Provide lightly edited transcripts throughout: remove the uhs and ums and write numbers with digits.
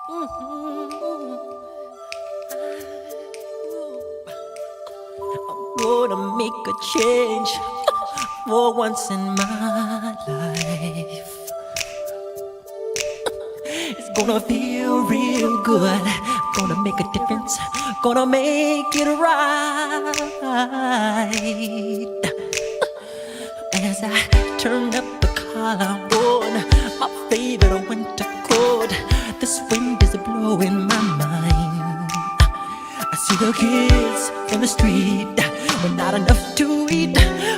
Gonna make a change for once in my life. It's gonna feel real good. Gonna make a difference. Gonna make it right. As I turn up the collar on my favorite winter coat, this wind is blowing my mind. I see the kids in the street, but not enough to eat.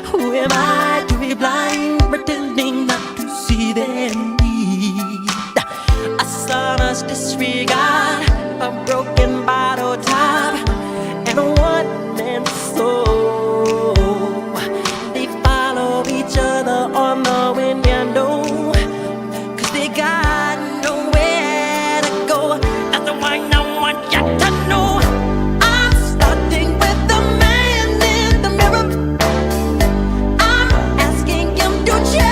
Who am I to be blind, pretending not to see their need? A son's disregard, a broken bottle top, and a one-man soul. They follow each other on the window, 'cause they got nowhere to go. That's the one I want you to know. I'm starting with the man in the mirror. I'm asking him to change.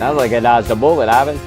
Sounds like I dodged a bullet, Ivan.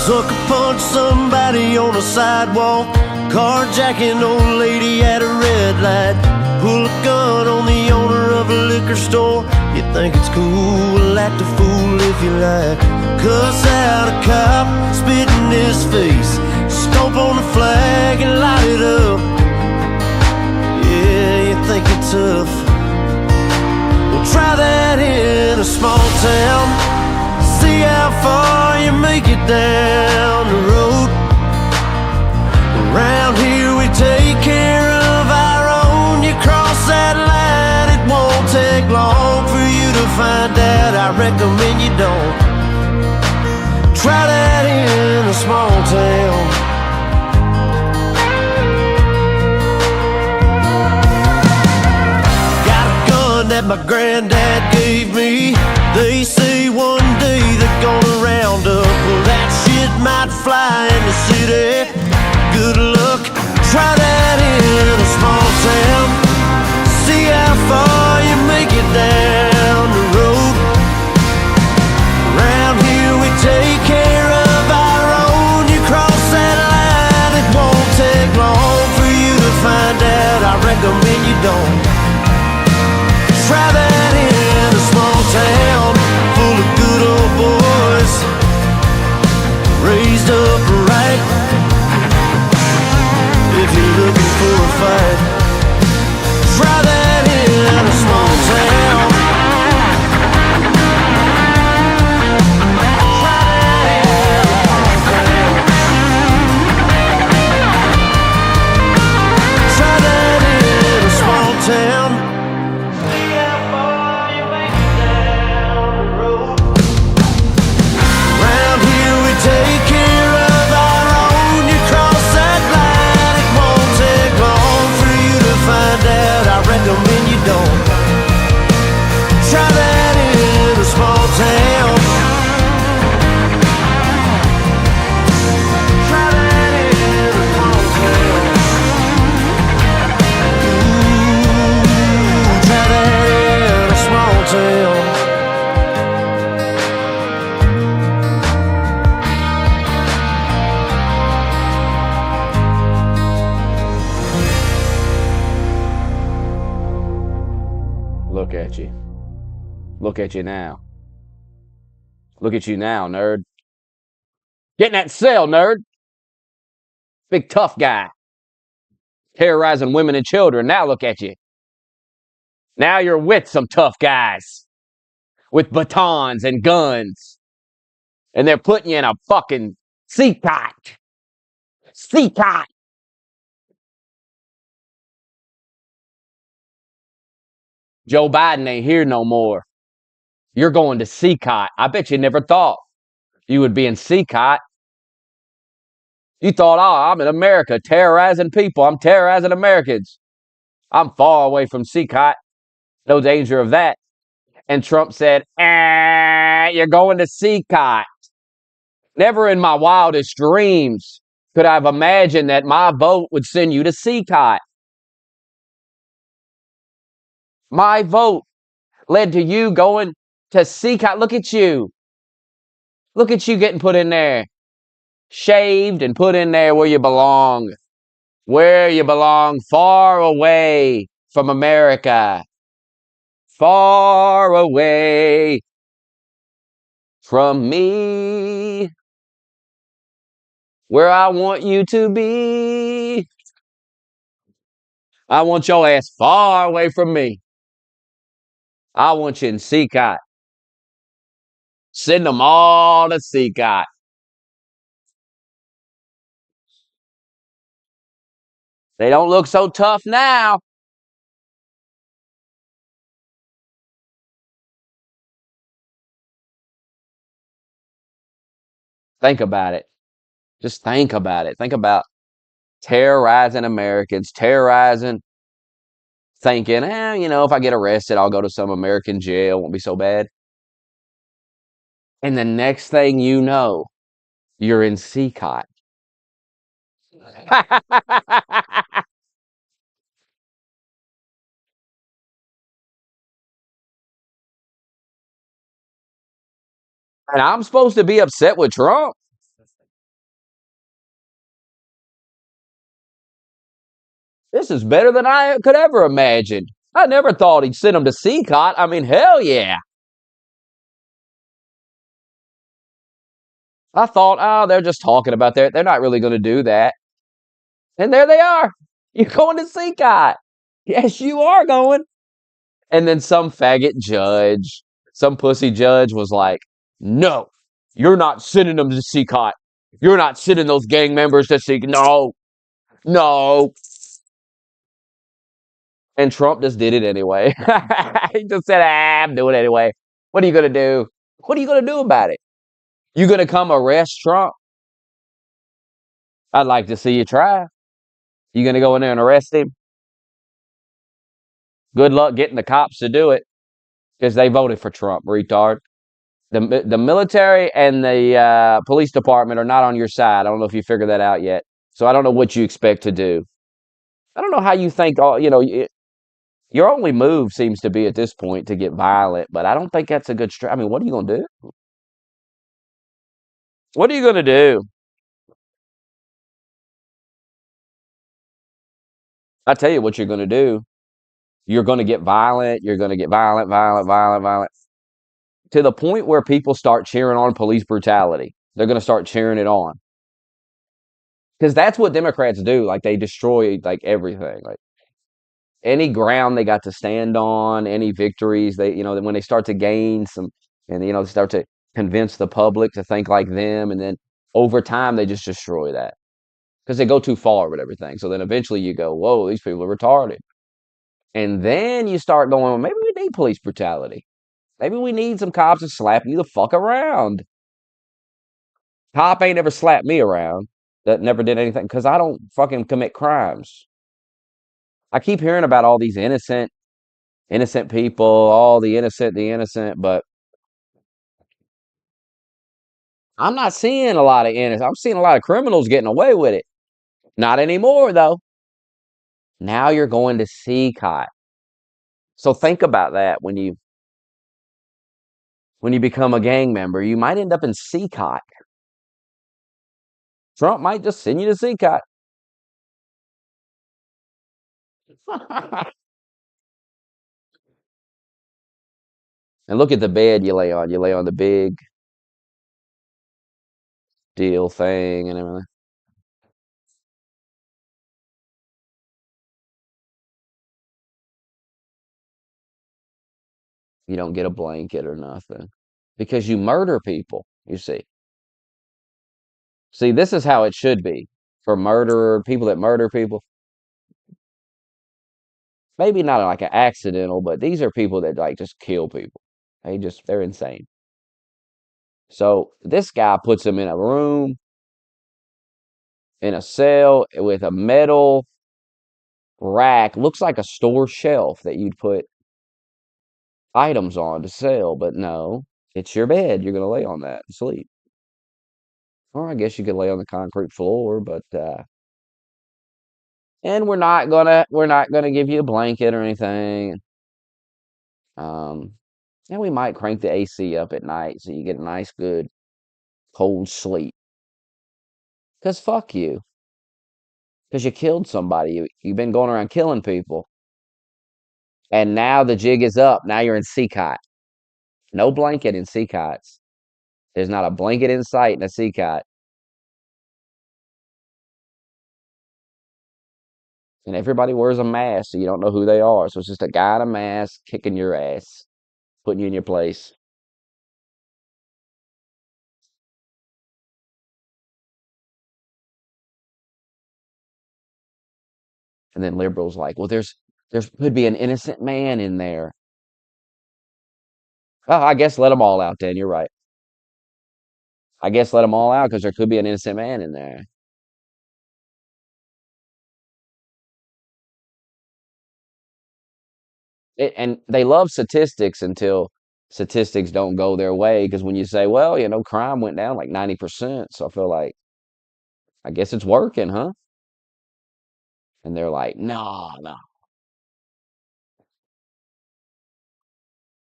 Sucker punch somebody on the sidewalk, carjacking old lady at a red light, pull a gun on the owner of a liquor store. You think it's cool, act a fool if you like, cuss out a cop, spit in his face, stomp on the flag and light it up. Yeah, you think you're tough. Well, try that in a small town, see how far you make it down the road. Around here we take care of our own. You cross that line, it won't take long for you to find out. I recommend you don't. Try that in a small town. Got a gun that my granddad gave me. They say one day they're gonna round up. Well, that shit might fly in the city. Good luck, try that in a small town. See how far you make it down the road. Around here we take care of our own. You cross that line, it won't take long for you to find out. I recommend you don't. Try that in a small town full of good old boys, raised up right. If you're looking for a fight, try that in a small town. Try that in a small town. See how far you make it down the road. Around here we take care of our own. You cross that line, it won't take long for you to find out. I recommend you don't. Try that in a small town. Try that in a small town. Ooh, try that in a small town. Look at you. Look at you now. Look at you now, nerd. Get in that cell, nerd. Big tough guy. Terrorizing women and children. Now look at you. Now you're with some tough guys. With batons and guns. And they're putting you in a fucking seat cot. Seat cot. Joe Biden ain't here no more. You're going to Seacot. I bet you never thought you would be in Seacot. You thought, oh, I'm in America terrorizing people. I'm terrorizing Americans. I'm far away from Seacot. No danger of that. And Trump said, you're going to Seacot. Never in my wildest dreams could I have imagined that my vote would send you to Seacot. My vote led to you going to Seacot. Look at you. Look at you getting put in there. Shaved and put in there where you belong. Where you belong, far away from America. Far away from me. Where I want you to be. I want your ass far away from me. I want you in Seacot. Send them all to Seacot. They don't look so tough now. Think about it. Just think about it. Think about terrorizing Americans, terrorizing, thinking, if I get arrested, I'll go to some American jail. Won't be so bad. And the next thing you know, you're in Seacot. And I'm supposed to be upset with Trump. This is better than I could ever imagine. I never thought he'd send him to Seacot. I mean, hell yeah. I thought, oh, they're just talking about that. They're not really going to do that. And there they are. You're going to Seacot. Yes, you are going. And then some faggot judge, some pussy judge was like, no, you're not sending them to Seacot. You're not sending those gang members to Seacot. No, no. And Trump just did it anyway. He just said, I'm doing it anyway. What are you going to do? What are you going to do about it? You going to come arrest Trump? I'd like to see you try. You going to go in there and arrest him? Good luck getting the cops to do it because they voted for Trump, retard. The military and the police department are not on your side. I don't know if you figured that out yet. So I don't know what you expect to do. I don't know how you think, your only move seems to be at this point to get violent, but I don't think that's a good strategy. I mean, what are you going to do? What are you going to do? I tell you what you're going to do. You're going to get violent. You're going to get violent, violent, violent, violent, to the point where people start cheering on police brutality. They're going to start cheering it on. Because that's what Democrats do. Like, they destroy, like, everything. Like, any ground they got to stand on, any victories, when they start to gain some, and, they start to convince the public to think like them, and then over time, they just destroy that. Because they go too far with everything. So then eventually you go, whoa, these people are retarded. And then you start going, well, maybe we need police brutality. Maybe we need some cops to slap you the fuck around. Cop ain't ever slapped me around. That never did anything because I don't fucking commit crimes. I keep hearing about all these innocent people, all the innocent, but I'm not seeing a lot of innocent. I'm seeing a lot of criminals getting away with it. Not anymore, though. Now you're going to Seacot. So think about that when you become a gang member. You might end up in Seacot. Trump might just send you to Seacot. And look at the bed you lay on. You lay on the big deal thing and everything. You don't get a blanket or nothing because you murder people, you see. See, this is how it should be for people that murder people. Maybe not like an accidental, but these are people that like just kill people. They're insane. So this guy puts them in a room, in a cell with a metal rack, looks like a store shelf that you'd put items on to sell, but no, it's your bed. You're going to lay on that and sleep. Or I guess you could lay on the concrete floor, but and we're not gonna give you a blanket or anything. Um, and we might crank the AC up at night so you get a nice, good, cold sleep. 'Cause fuck you. 'Cause you killed somebody. You've been going around killing people. And now the jig is up. Now you're in Seacot. No blanket in Seacots. There's not a blanket in sight in a Seacot. And everybody wears a mask, so you don't know who they are. So it's just a guy in a mask kicking your ass, putting you in your place. And then liberals like, well, there could be an innocent man in there. Oh, I guess let them all out then. You're right. I guess let them all out because there could be an innocent man in there. And they love statistics until statistics don't go their way. Because when you say, well, crime went down like 90%, so I feel like I guess it's working, huh? And they're like, no, no.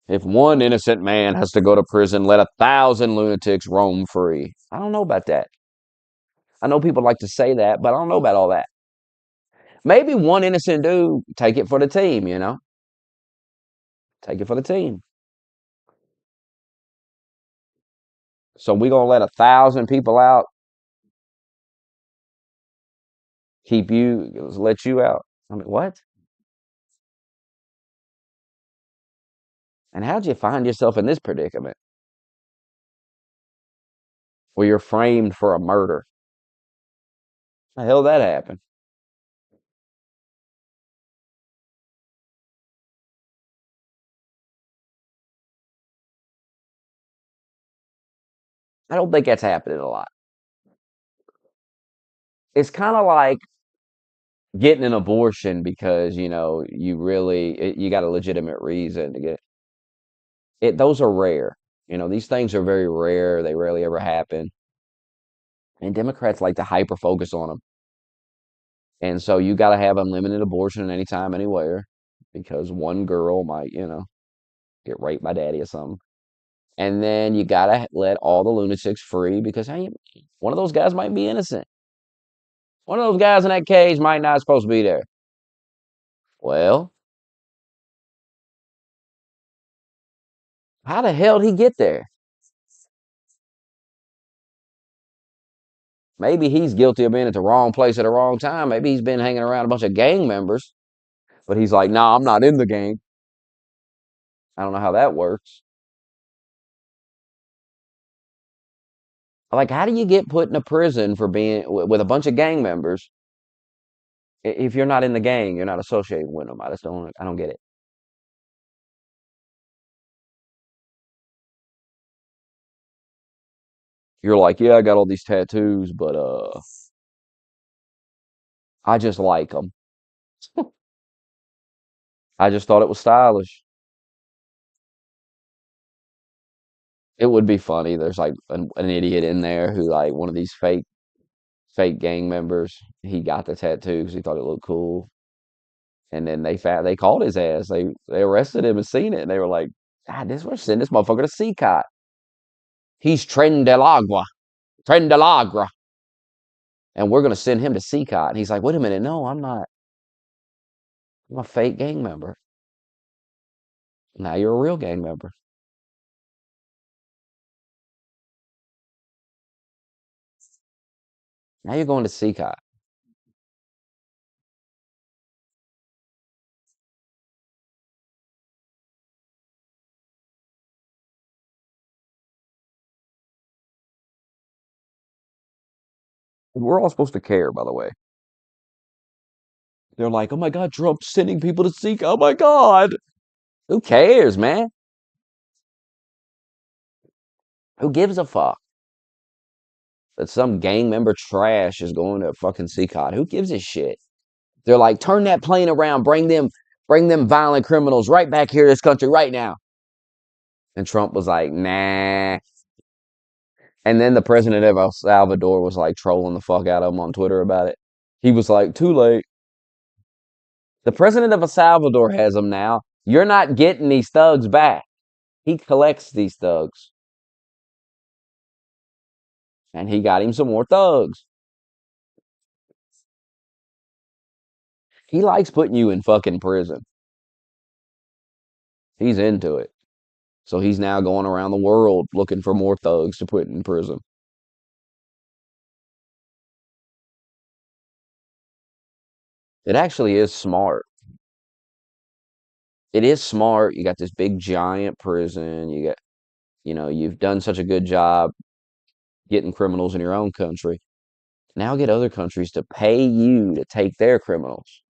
If one innocent man has to go to prison, let 1,000 lunatics roam free. I don't know about that. I know people like to say that, but I don't know about all that. Maybe one innocent dude, take it for the team. Take it for the team. So we gonna let 1,000 people out, let you out. I mean, what? And how'd you find yourself in this predicament where you're framed for a murder? How the hell that happened? I don't think that's happening a lot. It's kind of like getting an abortion because you got a legitimate reason to get it. Those are rare. These things are very rare. They rarely ever happen. And Democrats like to hyper focus on them. And so you got to have unlimited abortion anytime, anywhere, because one girl might, get raped by daddy or something. And then you got to let all the lunatics free because, hey, one of those guys might be innocent. One of those guys in that cage might not supposed to be there. Well, how the hell did he get there? Maybe he's guilty of being at the wrong place at the wrong time. Maybe he's been hanging around a bunch of gang members, but he's like, nah, I'm not in the gang. I don't know how that works. Like, how do you get put in a prison for being with a bunch of gang members if you're not in the gang? You're not associated with them. I don't get it. You're like, yeah, I got all these tattoos, but I just like them. I just thought it was stylish. It would be funny. There's like an idiot in there who like one of these fake gang members. He got the tattoos. He thought it looked cool. And then they called his ass. They arrested him and seen it. And they were like, God, we're sending this motherfucker to Seacot. He's Trendelagra. Trendelagra. And we're gonna send him to Seacot. And he's like, wait a minute, no, I'm not. I'm a fake gang member. Now you're a real gang member. Now you're going to Seacot. We're all supposed to care, by the way. They're like, oh my God, Trump's sending people to Seacot. Oh my God. Who cares, man? Who gives a fuck that some gang member trash is going to fucking CCOT? Who gives a shit? They're like, turn that plane around, bring them violent criminals right back here to this country right now. And Trump was like, nah. And then the president of El Salvador was like trolling the fuck out of him on Twitter about it. He was like, too late. The president of El Salvador has them now. You're not getting these thugs back. He collects these thugs. And he got him some more thugs. He likes putting you in fucking prison. He's into it. So he's now going around the world looking for more thugs to put in prison. It actually is smart. It is smart. You got this big giant prison. You've done such a good job getting criminals in your own country. Now get other countries to pay you to take their criminals.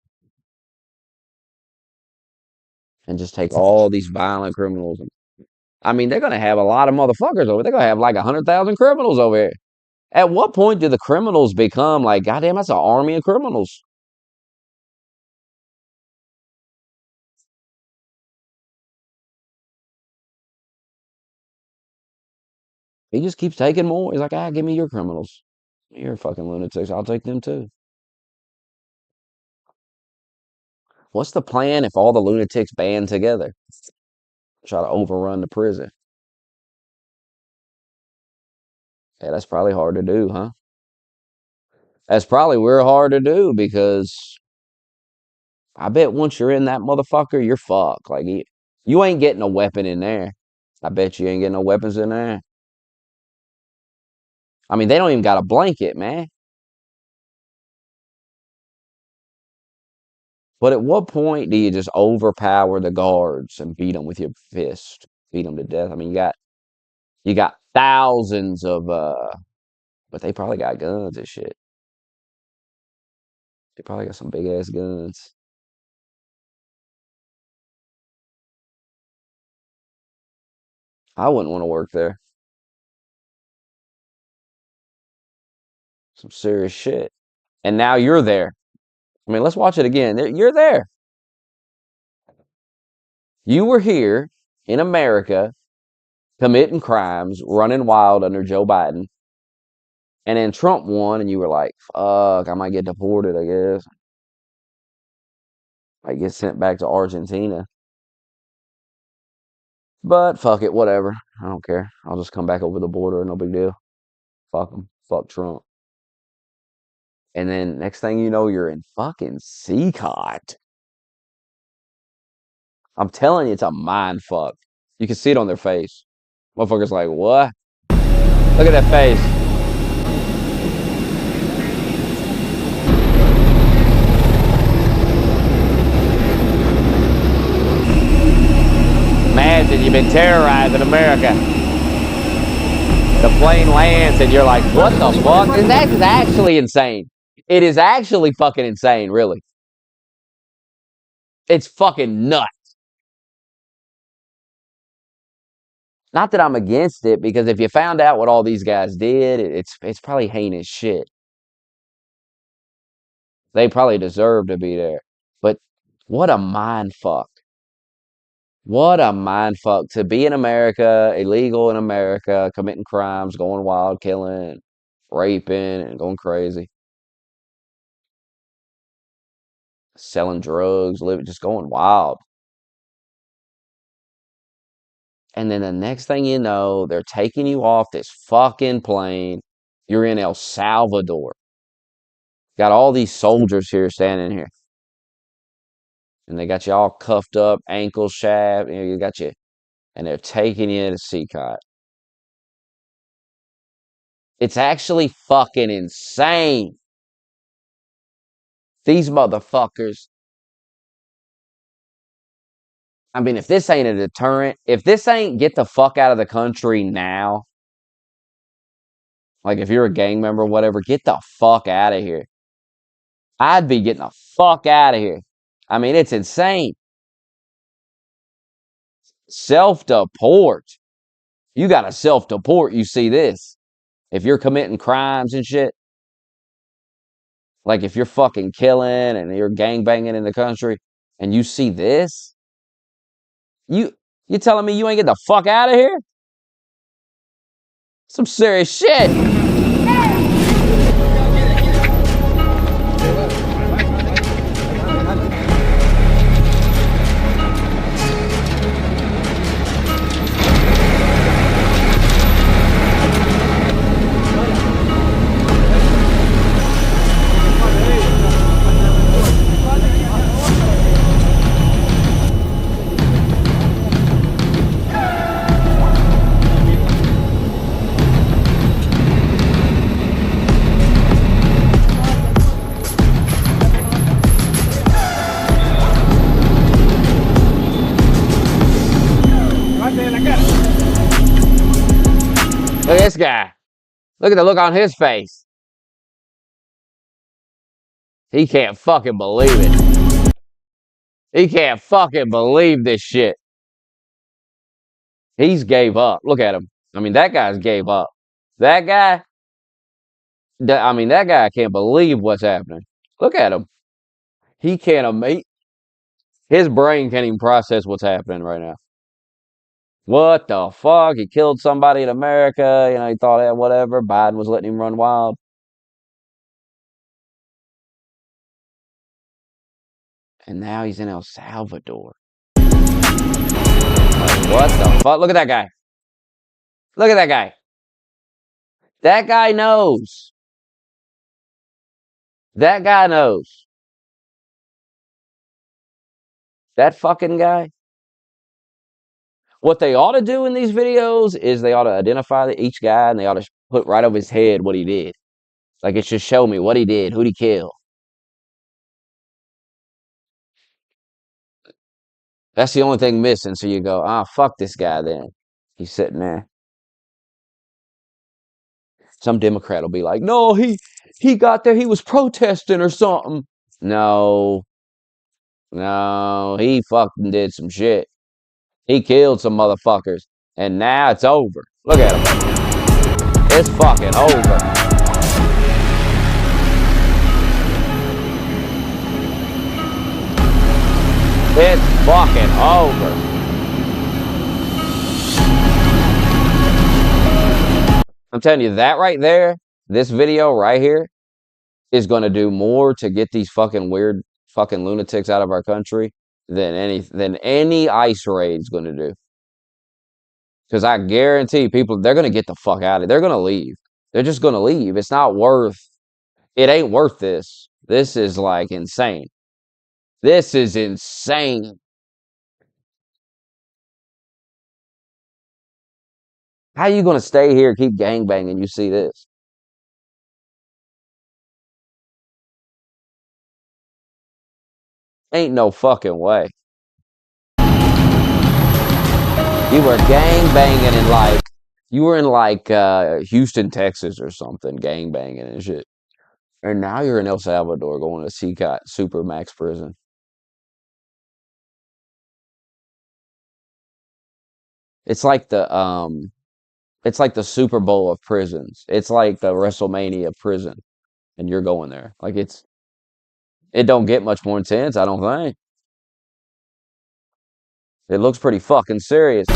And just take all these violent criminals. I mean, they're going to have a lot of motherfuckers over. They're going to have like 100,000 criminals over here. At what point do the criminals become like, goddamn, that's an army of criminals? He just keeps taking more. He's like, give me your criminals. You're fucking lunatics. I'll take them too. What's the plan if all the lunatics band together? Try to overrun the prison. Yeah, that's probably hard to do, huh? That's probably real hard to do because I bet once you're in that motherfucker, you're fucked. Like, you ain't getting a weapon in there. I bet you ain't getting no weapons in there. I mean, they don't even got a blanket, man. But at what point do you just overpower the guards and beat them with your fist? Beat them to death? I mean, you got thousands of but they probably got guns and shit. They probably got some big ass guns. I wouldn't want to work there. Some serious shit. And now you're there. I mean, let's watch it again. You're there. You were here in America committing crimes, running wild under Joe Biden. And then Trump won, and you were like, fuck, I might get deported, I guess. I get sent back to Argentina. But fuck it, whatever. I don't care. I'll just come back over the border, no big deal. Fuck him. Fuck Trump. And then next thing you know, you're in fucking CCOT. I'm telling you, it's a mind fuck. You can see it on their face. Motherfuckers like, what? Look at that face. Imagine you've been terrorizing America. The plane lands and you're like, what the fuck? That is actually insane. It is actually fucking insane, really. It's fucking nuts. Not that I'm against it, because if you found out what all these guys did, it's probably heinous shit. They probably deserve to be there. But what a mind fuck. What a mind fuck to be in America, illegal in America, committing crimes, going wild, killing, raping, and going crazy. Selling drugs, living, just going wild. And then the next thing you know, they're taking you off this fucking plane. You're in El Salvador. Got all these soldiers here standing here. And they got you all cuffed up, ankle shaft, you got you, and they're taking you to CCOT. It's actually fucking insane. These motherfuckers. I mean, if this ain't a deterrent, if this ain't get the fuck out of the country now, like if you're a gang member or whatever, get the fuck out of here. I'd be getting the fuck out of here. I mean, it's insane. Self-deport. You got to self-deport. You see this. If you're committing crimes and shit, like if you're fucking killing and you're gangbanging in the country and you see this, you you telling me you ain't get the fuck out of here? Some serious shit. Look at this guy. Look at the look on his face. He can't fucking believe it. He can't fucking believe this shit. He's gave up. Look at him. I mean, that guy's gave up. That guy, I mean, that guy can't believe what's happening. Look at him. He can't, his brain can't even process what's happening right now. What the fuck? He killed somebody in America. You know, he thought, whatever. Biden was letting him run wild. And now he's in El Salvador. Like, what the fuck? Look at that guy. Look at that guy. That guy knows. That guy knows. That fucking guy. What they ought to do in these videos is they ought to identify each guy and they ought to put right over his head what he did. Like, it should show me what he did, who'd he kill. That's the only thing missing. So you go, fuck this guy then. He's sitting there. Some Democrat will be like, no, he got there, he was protesting or something. No, no, he fucking did some shit. He killed some motherfuckers. And now it's over. Look at him. It's fucking over. It's fucking over. I'm telling you, that right there, this video right here, is going to do more to get these fucking weird fucking lunatics out of our country than any ICE raid's going to do. Because I guarantee people, they're going to get the fuck out of it. They're going to leave. They're just going to leave. It's not worth, it ain't worth this. This is like insane. This is insane. How you going to stay here, keep gangbanging, you see this? Ain't no fucking way. You were gangbanging in like, you were in like Houston, Texas or something, gangbanging and shit. And now you're in El Salvador going to CCOT Supermax prison. It's like the Super Bowl of prisons. It's like the WrestleMania prison, and you're going there. Like it don't get much more intense, I don't think. It looks pretty fucking serious. I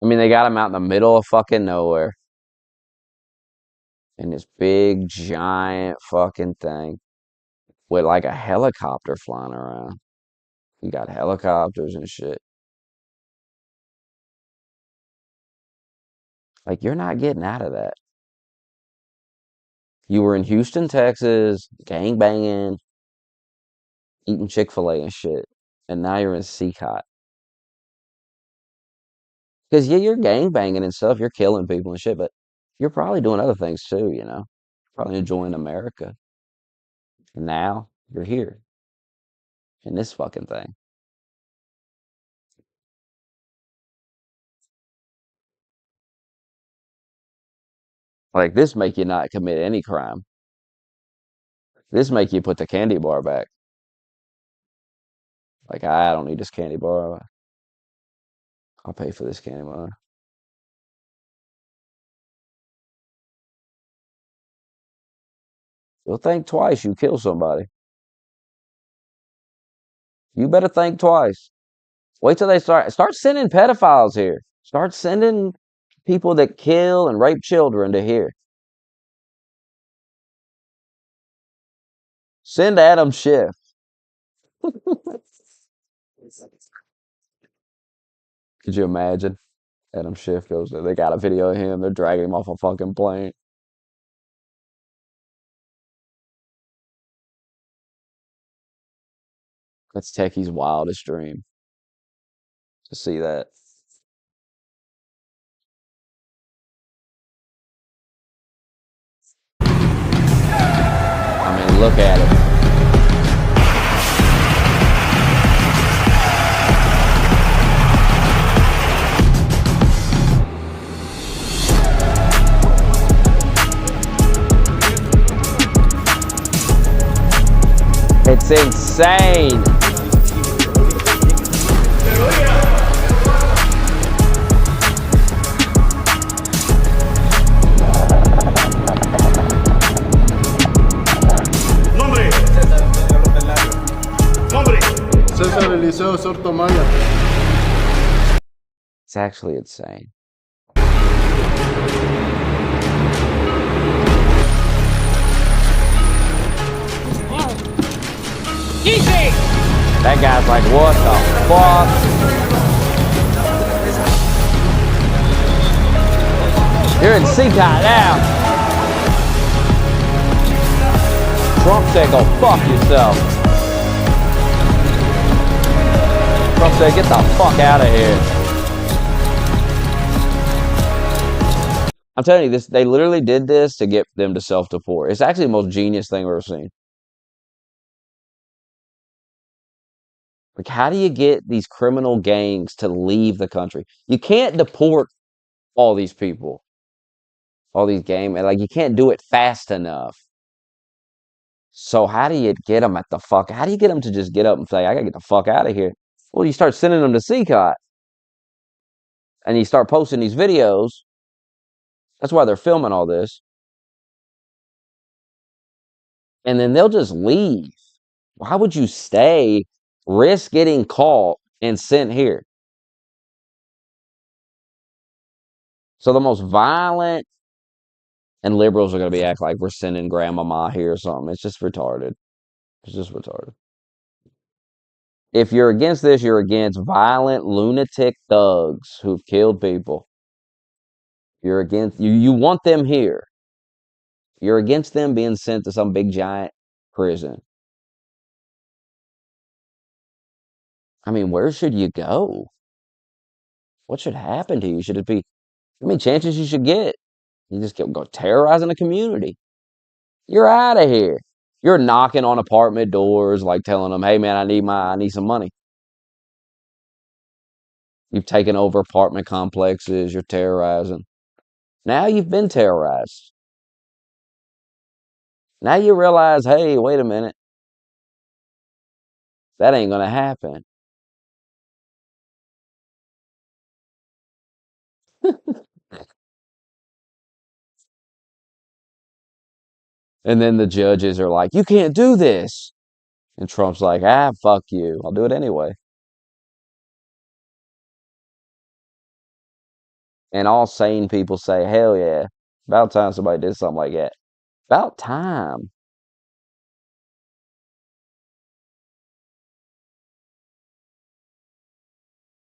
mean, they got him out in the middle of fucking nowhere. In this big, giant fucking thing. With like a helicopter flying around. You got helicopters and shit. Like, you're not getting out of that. You were in Houston, Texas, gang banging, eating Chick-fil-A and shit. And now you're in CCOT. Because, yeah, you're gang banging and stuff. You're killing people and shit. But you're probably doing other things too, you know? Probably enjoying America. And now you're here in this fucking thing. Like, this make you not commit any crime. This make you put the candy bar back. Like, I don't need this candy bar. I'll pay for this candy bar. You'll think twice you kill somebody. You better think twice. Wait till they start sending pedophiles here. Start sending people that kill and rape children to here. Send Adam Schiff. Could you imagine? Adam Schiff goes there. They got a video of him. They're dragging him off a fucking plane. That's Techie's wildest dream to see that. I mean, look at it. It's insane. Nombre. Nombre. César Eliseo Sortomaya. It's actually insane. Easy! That guy's like, what the fuck? You're in Seacott now. Trump said, go fuck yourself. Trump said, get the fuck out of here. I'm telling you, they literally did this to get them to self-deport. It's actually the most genius thing I've ever seen. Like, how do you get these criminal gangs to leave the country? You can't deport all these people, all these like, you can't do it fast enough. So how do you get them how do you get them to just get up and say, I gotta get the fuck out of here? Well, you start sending them to CCOT and you start posting these videos. That's why they're filming all this. And then they'll just leave. Why would you stay, risk getting caught, and sent here? So the most violent and liberals are going to be act like we're sending grandmama here or something. It's just retarded. It's just retarded. If you're against this, you're against violent lunatic thugs who've killed people. You're against you want them here. You're against them being sent to some big giant prison. I mean, where should you go? What should happen to you? Should it be how many chances you should get? You just go terrorizing a community. You're out of here. You're knocking on apartment doors, like telling them, "Hey, man, I need some money." You've taken over apartment complexes. You're terrorizing. Now you've been terrorized. Now you realize, hey, wait a minute, that ain't gonna happen. And then the judges are like, "You can't do this," and Trump's like, "Ah, fuck you. I'll do it anyway." And all sane people say, "Hell yeah, about time somebody did something like that. About time."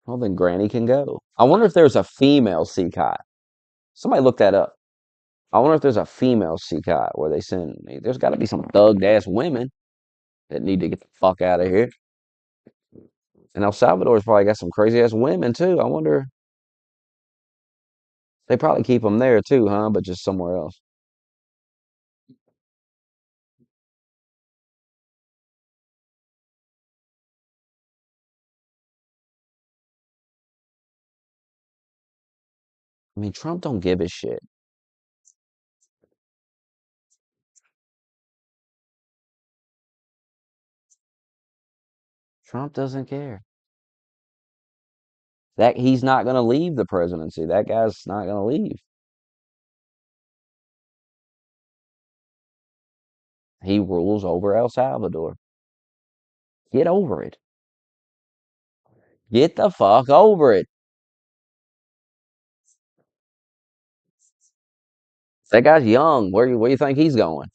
Well, then Granny can go. I wonder if there's a female CCOT. Somebody look that up. I wonder if there's a female CCOT where they send. There's got to be some thugged ass women that need to get the fuck out of here. And El Salvador's probably got some crazy ass women too. I wonder. They probably keep them there too, huh? But just somewhere else. I mean, Trump don't give a shit. Trump doesn't care. That he's not going to leave the presidency. That guy's not going to leave. He rules over El Salvador. Get over it. Get the fuck over it. That guy's young. Where you think he's going?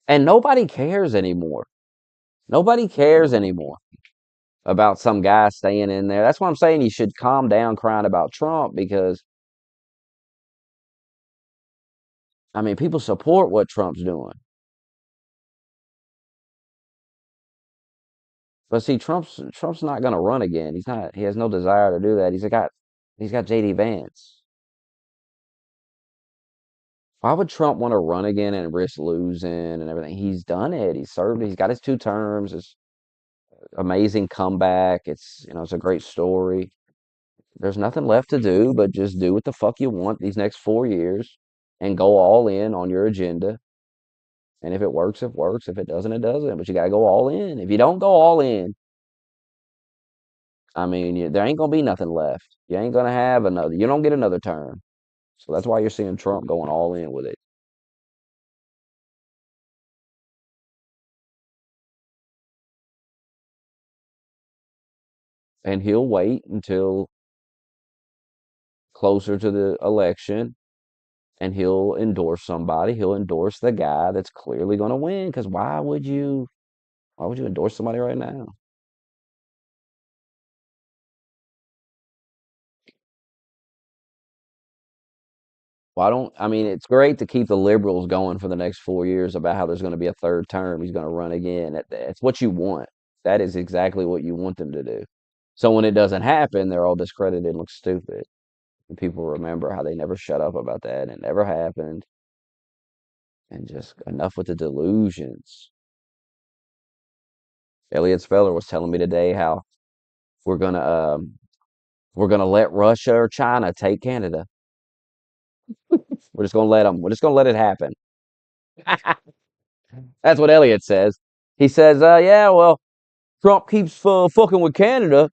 And nobody cares anymore. Nobody cares anymore about some guy staying in there. That's why I'm saying you should calm down crying about Trump because I mean people support what Trump's doing. But see, Trump's not going to run again. He's not. He has no desire to do that. He's got JD Vance. Why would Trump want to run again and risk losing and everything? He's done it. He's served. He's got his 2 terms. It's amazing comeback. It's a great story. There's nothing left to do but just do what the fuck you want these next 4 years and go all in on your agenda. And if it works, it works. If it doesn't, it doesn't. But you got to go all in. If you don't go all in, I mean, there ain't gonna be nothing left. You ain't gonna have another. You don't get another term. So that's why you're seeing Trump going all in with it. And he'll wait until closer to the election and he'll endorse somebody. He'll endorse the guy that's clearly going to win. Because why would you endorse somebody right now? I mean, it's great to keep the liberals going for the next 4 years about how there's going to be a third term. He's going to run again. That's what you want. That is exactly what you want them to do. So when it doesn't happen, they're all discredited and look stupid. And people remember how they never shut up about that and it never happened. And just enough with the delusions. Elliot Speller was telling me today how we're gonna um, we're gonna let Russia or China take Canada. We're just gonna let them. We're just gonna let it happen. That's what Elliot says. He says, "Yeah, well, Trump keeps fucking with Canada.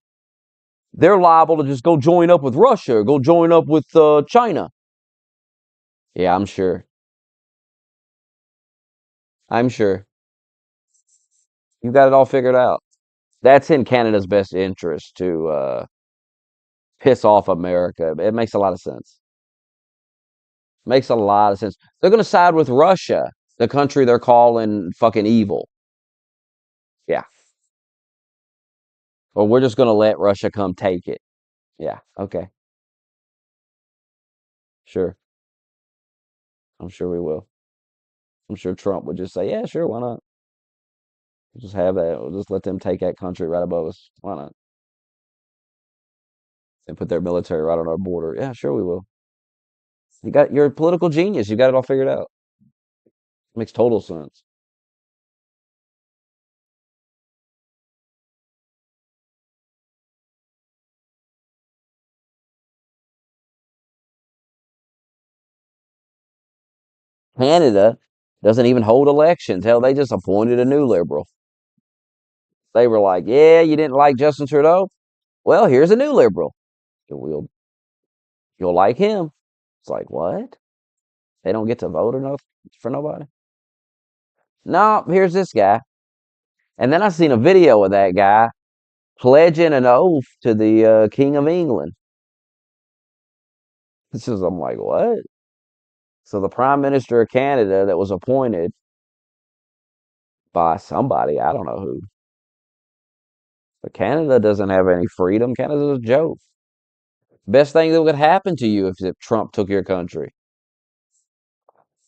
They're liable to just go join up with Russia, go join up with China." Yeah, I'm sure. I'm sure. You got it all figured out. That's in Canada's best interest to piss off America. It makes a lot of sense. Makes a lot of sense. They're going to side with Russia, the country they're calling fucking evil. Yeah. Or we're just going to let Russia come take it. Yeah. Okay. Sure. I'm sure we will. I'm sure Trump would just say, yeah, sure. Why not? We'll just have that. We'll just let them take that country right above us. Why not? And put their military right on our border. Yeah, sure we will. You're a political genius. You got it all figured out. Makes total sense. Canada doesn't even hold elections. Hell, they just appointed a new liberal. They were like, yeah, you didn't like Justin Trudeau? Well, here's a new liberal. You'll like him. It's like, what? They don't get to vote enough for nobody? No, here's this guy. And then I seen a video of that guy pledging an oath to the King of England. I'm like, what? So the Prime Minister of Canada that was appointed by somebody, I don't know who. But Canada doesn't have any freedom. Canada's a joke. Best thing that would happen to you if Trump took your country.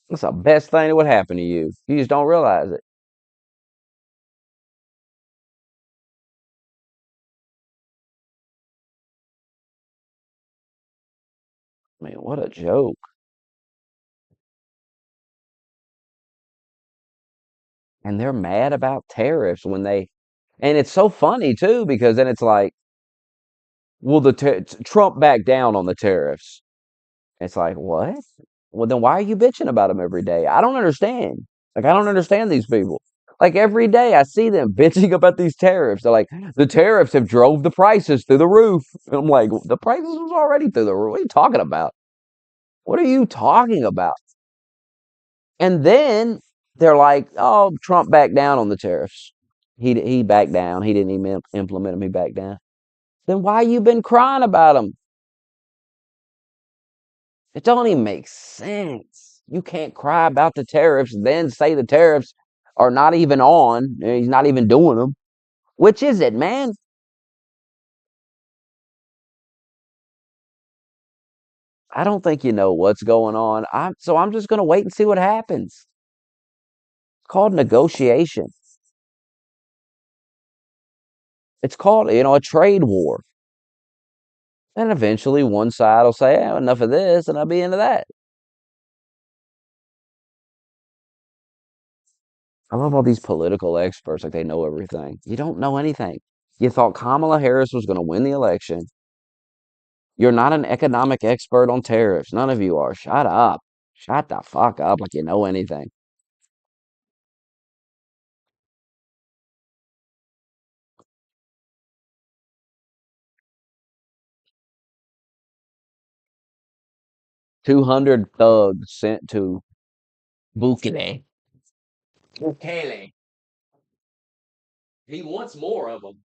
It's the best thing that would happen to you. You just don't realize it. I mean, what a joke. And they're mad about tariffs and it's so funny too, because then it's like, will Trump back down on the tariffs? It's like, what? Well, then why are you bitching about them every day? I don't understand. Like, I don't understand these people. Like, every day I see them bitching about these tariffs. They're like, the tariffs have drove the prices through the roof. And I'm like, the prices was already through the roof. What are you talking about? What are you talking about? And then they're like, oh, Trump backed down on the tariffs. He backed down. He didn't even implement them. He backed down. Then why you been crying about them? It don't even make sense. You can't cry about the tariffs, then say the tariffs are not even on. He's not even doing them. Which is it, man? I don't think you know what's going on. I'm just gonna wait and see what happens. It's called negotiation. It's called, a trade war. And eventually one side will say, enough of this, and I'll be into that. I love all these political experts like they know everything. You don't know anything. You thought Kamala Harris was going to win the election. You're not an economic expert on tariffs. None of you are. Shut up. Shut the fuck up like you know anything. $200 thugs sent to Bukele. Bukele. He wants more of them.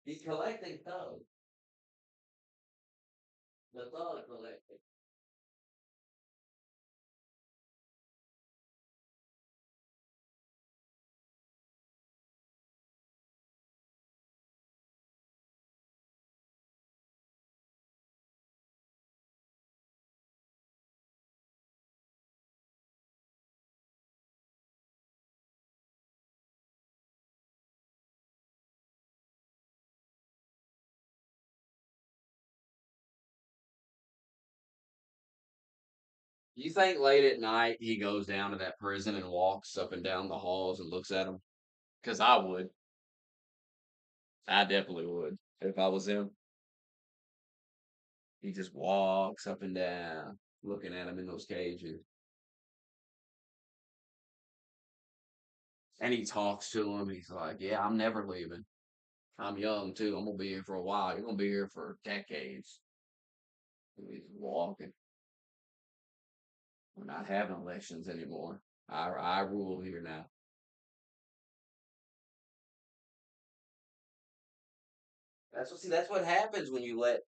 He's collecting thugs. The thug collecting. You think late at night he goes down to that prison and walks up and down the halls and looks at them? Because I would. I definitely would. If I was him, he just walks up and down, looking at him in those cages. And he talks to him. He's like, yeah, I'm never leaving. I'm young too. I'm gonna be here for a while. You're gonna be here for decades. And he's walking. We're not having elections anymore. I rule here now. That's what happens when you let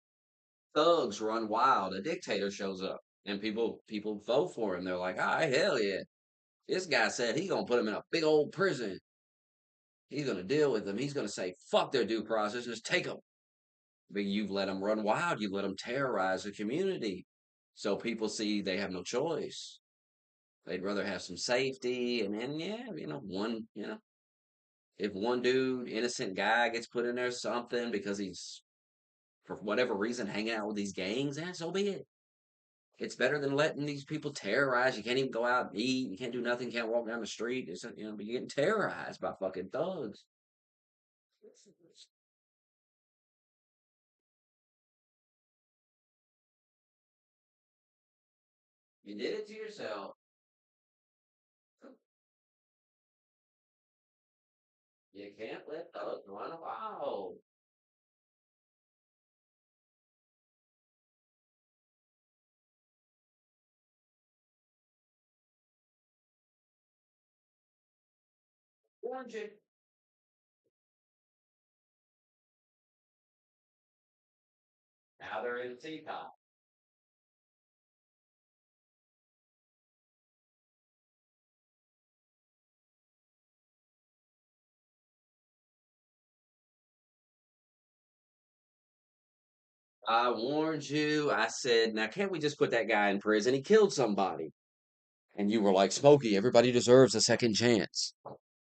thugs run wild. A dictator shows up and people vote for him. They're like, ah, hell yeah. This guy said he's gonna put him in a big old prison. He's gonna deal with them. He's gonna say fuck their due process and just take them. But you've let them run wild. You've let them terrorize the community. So people see they have no choice. They'd rather have some safety. And then, yeah, if one dude, innocent guy, gets put in there something because he's, for whatever reason, hanging out with these gangs, so be it. It's better than letting these people terrorize. You can't even go out and eat. You can't do nothing. Can't walk down the street. But you're getting terrorized by fucking thugs. You did it to yourself. You can't let thugs run wild. Warned you. Now they're in Seacon. I warned you. I said, now can't we just put that guy in prison? He killed somebody. And you were like, Smokey, everybody deserves a second chance.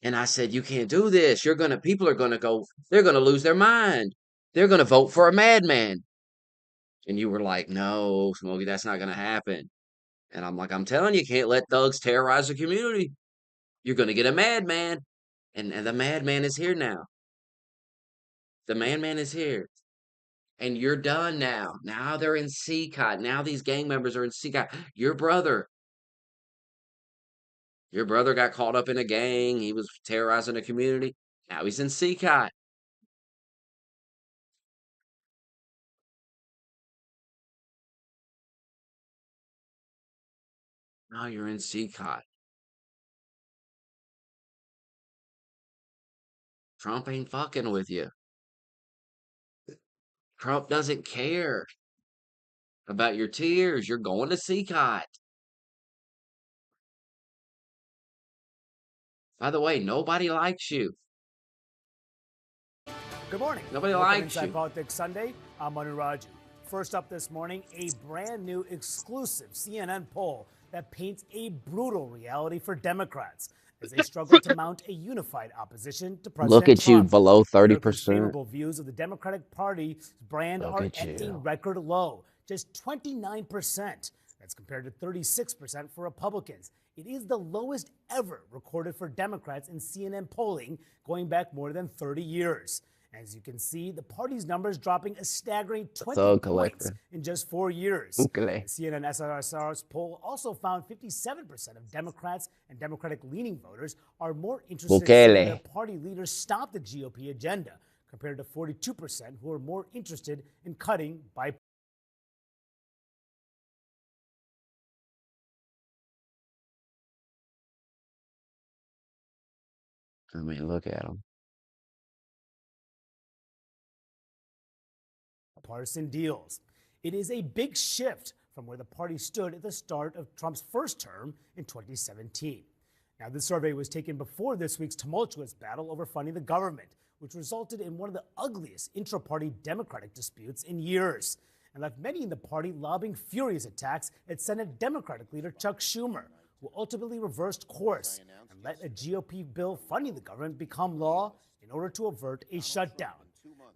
And I said, you can't do this. People are gonna go, they're gonna lose their mind. They're gonna vote for a madman. And you were like, no, Smokey, that's not gonna happen. And I'm like, I'm telling you, can't let thugs terrorize the community. You're gonna get a madman. And the madman is here now. The madman is here. And you're done now. Now they're in CCOT. Now these gang members are in CCOT. Your brother Your brother got caught up in a gang. He was terrorizing a community. Now he's in Seacot. Now you're in Seacot. Trump ain't fucking with you. Trump doesn't care about your tears. You're going to Seacot. By the way, nobody likes you. Good morning. Nobody Welcome likes Inside you. Politics Sunday. I'm Manu Raju. First up this morning, a brand new exclusive CNN poll that paints a brutal reality for Democrats as they struggle to mount a unified opposition to Look President at you Trump. below Americans' 30%. favorable views of the Democratic Party's brand Look are at at a you. record low, just 29%. That's compared to 36% for Republicans. It is the lowest ever recorded for Democrats in CNN polling going back more than 30 years. As you can see, the party's numbers dropping a staggering 20 Thug points collector. in just 4 years. Okay. The CNN SRSR's poll also found 57% of Democrats and Democratic-leaning voters are more interested in seeing Bukele. their party leaders stop the GOP agenda, compared to 42% who are more interested in cutting by. I mean, look at him. Partisan deals. It is a big shift from where the party stood at the start of Trump's first term in 2017. Now, this survey was taken before this week's tumultuous battle over funding the government, which resulted in one of the ugliest intra-party Democratic disputes in years, and left many in the party lobbing furious attacks at Senate Democratic leader Chuck Schumer, who ultimately reversed course and let a GOP bill funding the government become law in order to avert a shutdown.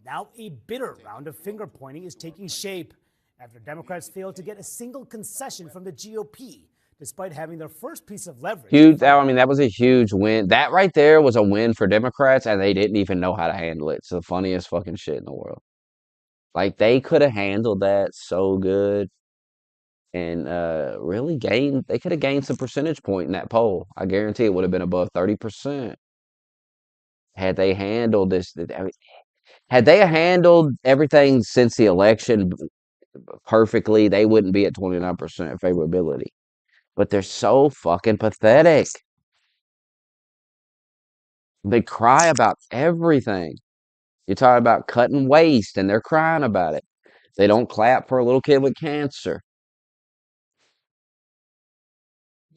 Now a bitter round of finger-pointing is taking shape after Democrats failed to get a single concession from the GOP, despite having their first piece of leverage. Huge. I mean, that was a huge win. That right there was a win for Democrats, and they didn't even know how to handle it. It's the funniest fucking shit in the world. Like, they could have handled that so good and really gained, they could have gained some percentage point in that poll. I guarantee it would have been above 30% had they handled this. I mean, had they handled everything since the election perfectly, they wouldn't be at 29% favorability. But they're so fucking pathetic. They cry about everything. You're talking about cutting waste, and they're crying about it. They don't clap for a little kid with cancer.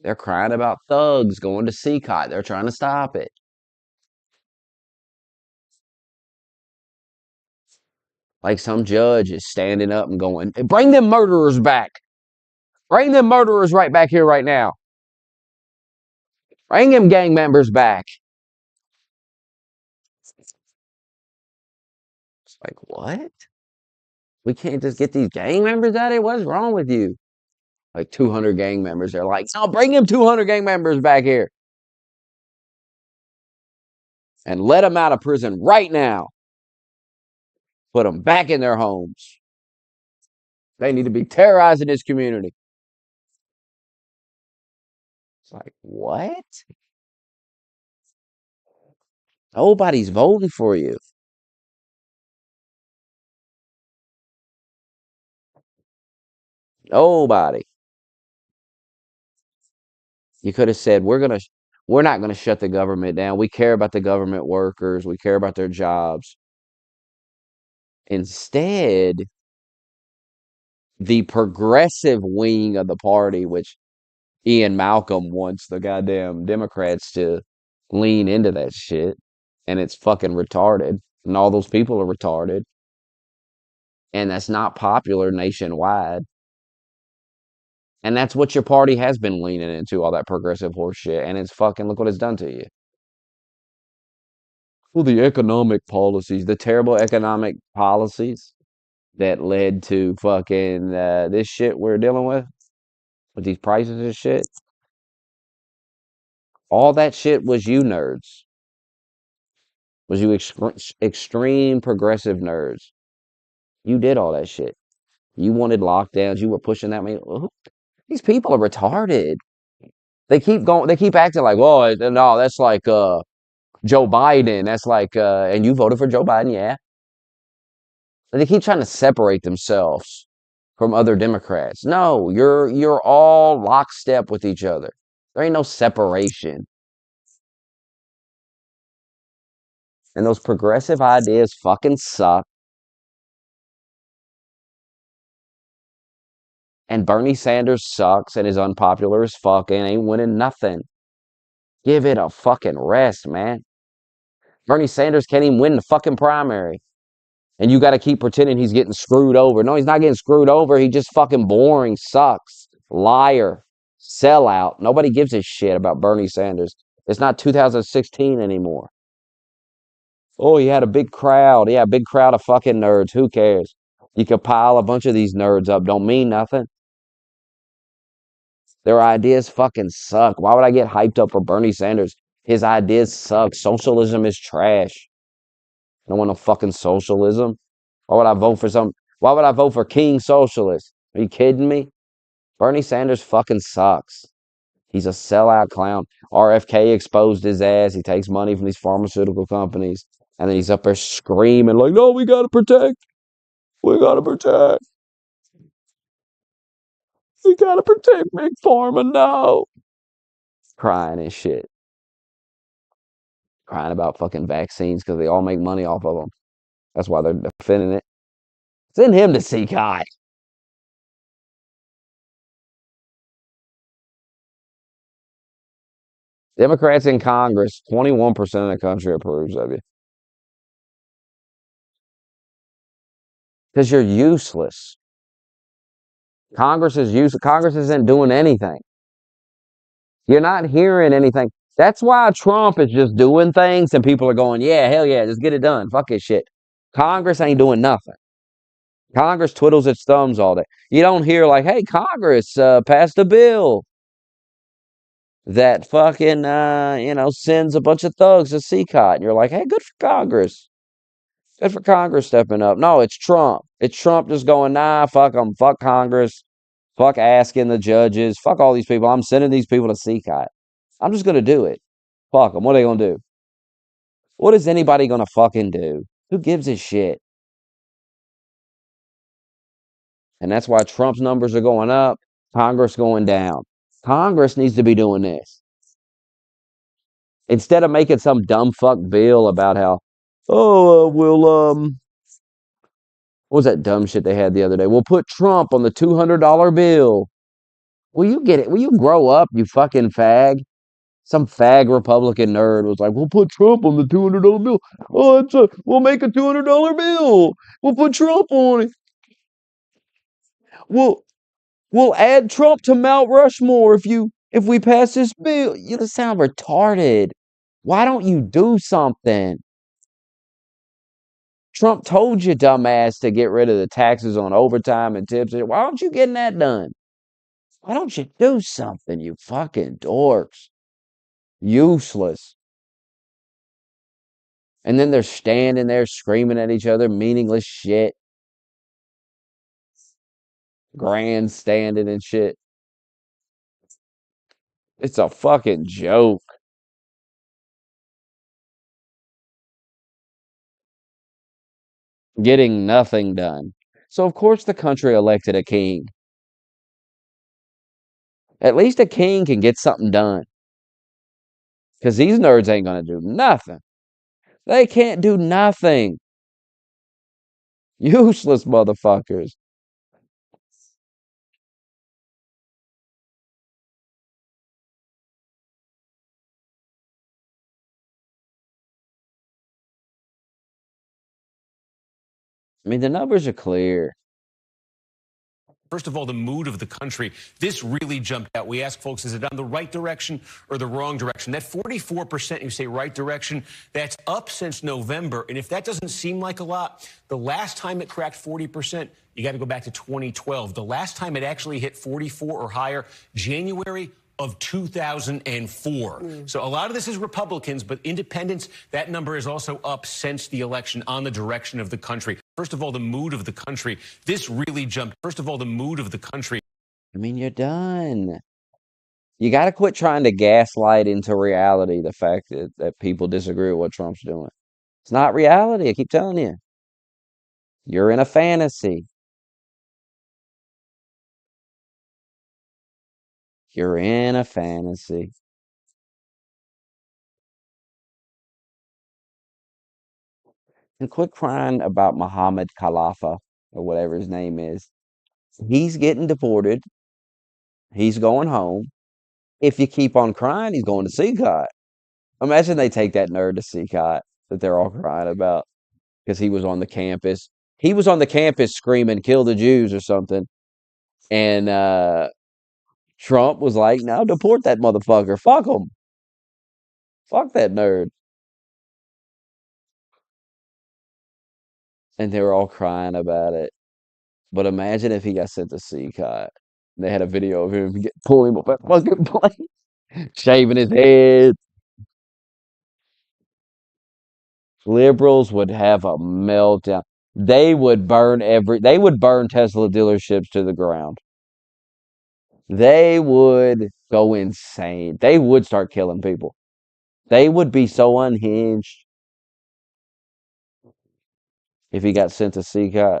They're crying about thugs going to Seacot. They're trying to stop it. Like some judge is standing up and going, "Hey, bring them murderers back. Bring them murderers right back here right now. Bring them gang members back." It's like, what? We can't just get these gang members out of here? What's wrong with you? Like 200 gang members. They're like, no, bring them 200 gang members back here. And let them out of prison right now. Put them back in their homes. They need to be terrorizing this community. It's like, what? Nobody's voting for you. Nobody. You could have said, we're not gonna shut the government down. We care about the government workers. We care about their jobs. Instead, the progressive wing of the party, which Ian Malcolm wants the goddamn Democrats to lean into that shit, and it's fucking retarded. And all those people are retarded. And that's not popular nationwide. And that's what your party has been leaning into, all that progressive horse shit. And it's fucking, look what it's done to you. Well, the economic policies, the terrible economic policies that led to fucking this shit we're dealing with these prices and shit. All that shit was you nerds. Was you extreme progressive nerds. You did all that shit. You wanted lockdowns. You were pushing that. These people are retarded. They keep acting like, well, no, that's like Joe Biden. That's like, and you voted for Joe Biden, yeah. And they keep trying to separate themselves from other Democrats. No, you're all lockstep with each other. There ain't no separation. And those progressive ideas fucking suck. And Bernie Sanders sucks and is unpopular as fuck and ain't winning nothing. Give it a fucking rest, man. Bernie Sanders can't even win the fucking primary. And you got to keep pretending he's getting screwed over. No, he's not getting screwed over. He just fucking boring, sucks, liar, sellout. Nobody gives a shit about Bernie Sanders. It's not 2016 anymore. Oh, he had a big crowd. Yeah, a big crowd of fucking nerds. Who cares? You could pile a bunch of these nerds up. Don't mean nothing. Their ideas fucking suck. Why would I get hyped up for Bernie Sanders? His ideas suck. Socialism is trash. I don't want no fucking socialism. Why would I vote for why would I vote for King Socialist? Are you kidding me? Bernie Sanders fucking sucks. He's a sellout clown. RFK exposed his ass. He takes money from these pharmaceutical companies. And then he's up there screaming like, no, we gotta protect. We gotta protect. We gotta protect Big Pharma now. Crying and shit. Crying about fucking vaccines because they all make money off of them. That's why they're defending it. Send him to see God. Democrats in Congress, 21% of the country approves of you. Because you're useless. Congress is useless. Congress isn't doing anything. You're not hearing anything. That's why Trump is just doing things and people are going, yeah, hell yeah, just get it done. Fuck this shit. Congress ain't doing nothing. Congress twiddles its thumbs all day. You don't hear like, hey, Congress passed a bill that fucking, sends a bunch of thugs to CCOT. And you're like, hey, good for Congress. Good for Congress stepping up. No, it's Trump. It's Trump just going, nah, fuck them. Fuck Congress. Fuck asking the judges. Fuck all these people. I'm sending these people to CCOT. I'm just going to do it. Fuck them. What are they going to do? What is anybody going to fucking do? Who gives a shit? And that's why Trump's numbers are going up, Congress going down. Congress needs to be doing this. Instead of making some dumb fuck bill about how, what was that dumb shit they had the other day? We'll put Trump on the $200 bill. Will you get it? Will you grow up, you fucking fag? Some fag Republican nerd was like, we'll put Trump on the $200 bill. Oh, we'll make a $200 bill. We'll put Trump on it. We'll add Trump to Mount Rushmore if we pass this bill. You sound retarded. Why don't you do something? Trump told you, dumbass, to get rid of the taxes on overtime and tips. Why aren't you getting that done? Why don't you do something, you fucking dorks? Useless. And then they're standing there screaming at each other, meaningless shit. Grandstanding and shit. It's a fucking joke. Getting nothing done. So, of course, the country elected a king. At least a king can get something done. Because these nerds ain't going to do nothing. They can't do nothing. Useless motherfuckers. I mean, the numbers are clear. First of all, the mood of the country. This really jumped out. We asked folks, is it on the right direction or the wrong direction? That 44%, you say right direction, that's up since November. And if that doesn't seem like a lot, the last time it cracked 40%, you got to go back to 2012. The last time it actually hit 44 or higher, January of 2004. So a lot of this is Republicans, but independents, that number is also up since the election on the direction of the country. First of all, the mood of the country. This really jumped. First of all, the mood of the country. I mean, you're done. You got to quit trying to gaslight into reality the fact that people disagree with what Trump's doing. It's not reality. I keep telling you. You're in a fantasy. You're in a fantasy. And quit crying about Muhammad Khalifa or whatever his name is. He's getting deported. He's going home. If you keep on crying, he's going to CCOT. Imagine they take that nerd to CCOT that they're all crying about because he was on the campus. He was on the campus screaming, kill the Jews or something. And Trump was like, no, deport that motherfucker. Fuck him. Fuck that nerd. And they were all crying about it. But imagine if he got sent to CCOT. They had a video of him pulling him up that fucking plane, shaving his head. Liberals would have a meltdown. They would burn Tesla dealerships to the ground. They would go insane. They would start killing people. They would be so unhinged if he got sent to CCOT.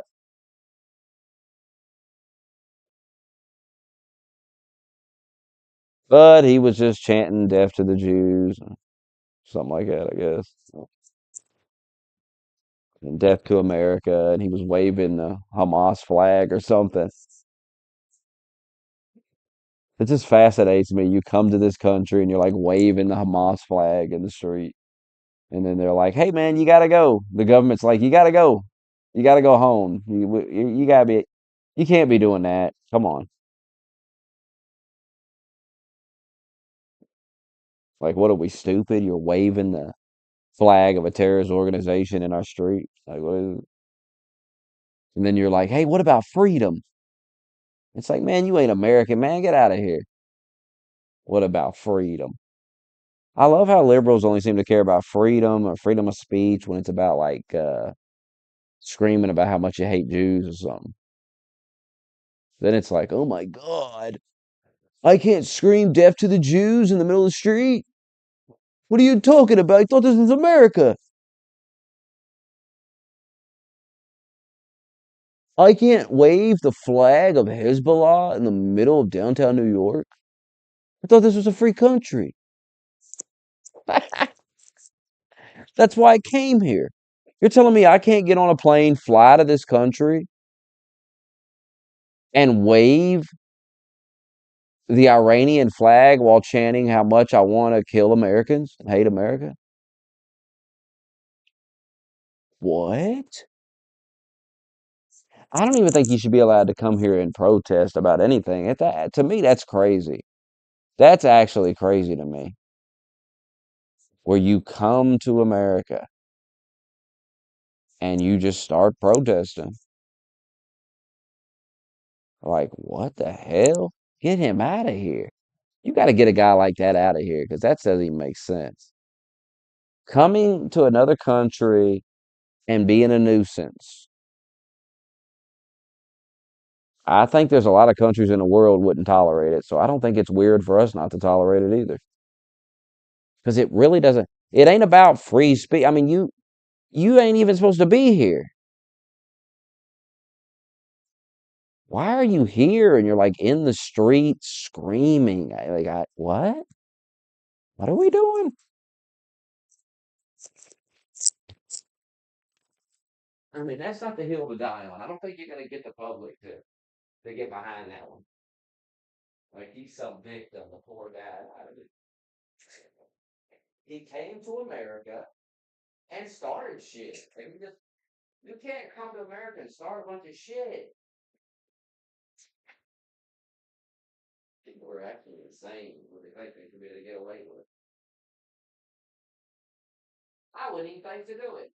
But he was just chanting death to the Jews, something like that, I guess. And death to America, and he was waving the Hamas flag or something. It just fascinates me. You come to this country and you're like waving the Hamas flag in the street. And then they're like, "Hey, man, you gotta go." The government's like, "You gotta go. You gotta go home. You gotta be. You can't be doing that. Come on. Like, what are we stupid? You're waving the flag of a terrorist organization in our street. Like, what is it?" And then you're like, "Hey, what about freedom?" It's like, man, you ain't American, man. Get out of here. What about freedom? I love how liberals only seem to care about freedom or freedom of speech when it's about like screaming about how much you hate Jews or something. Then it's like, oh my God, I can't scream death to the Jews in the middle of the street. What are you talking about? I thought this was America. I can't wave the flag of Hezbollah in the middle of downtown New York. I thought this was a free country. That's why I came here. You're telling me I can't get on a plane, fly to this country, and wave the Iranian flag while chanting how much I want to kill Americans and hate America? What? I don't even think you should be allowed to come here and protest about anything. To me, that's crazy. That's actually crazy to me. Where you come to America and you just start protesting. Like, what the hell? Get him out of here. You got to get a guy like that out of here because that doesn't even make sense. Coming to another country and being a nuisance. I think there's a lot of countries in the world wouldn't tolerate it. So I don't think it's weird for us not to tolerate it either. Because it really doesn't, it ain't about free speech. I mean, you ain't even supposed to be here. Why are you here? And you're like in the street screaming. What? What are we doing? I mean, that's not the hill to die on. I don't think you're gonna get the public to get behind that one. Like he's some victim, the poor guy. He came to America and started shit. And you can't come to America and start a bunch of shit. People are actually insane when they think they could be able to get away with it. I wouldn't even think to do it.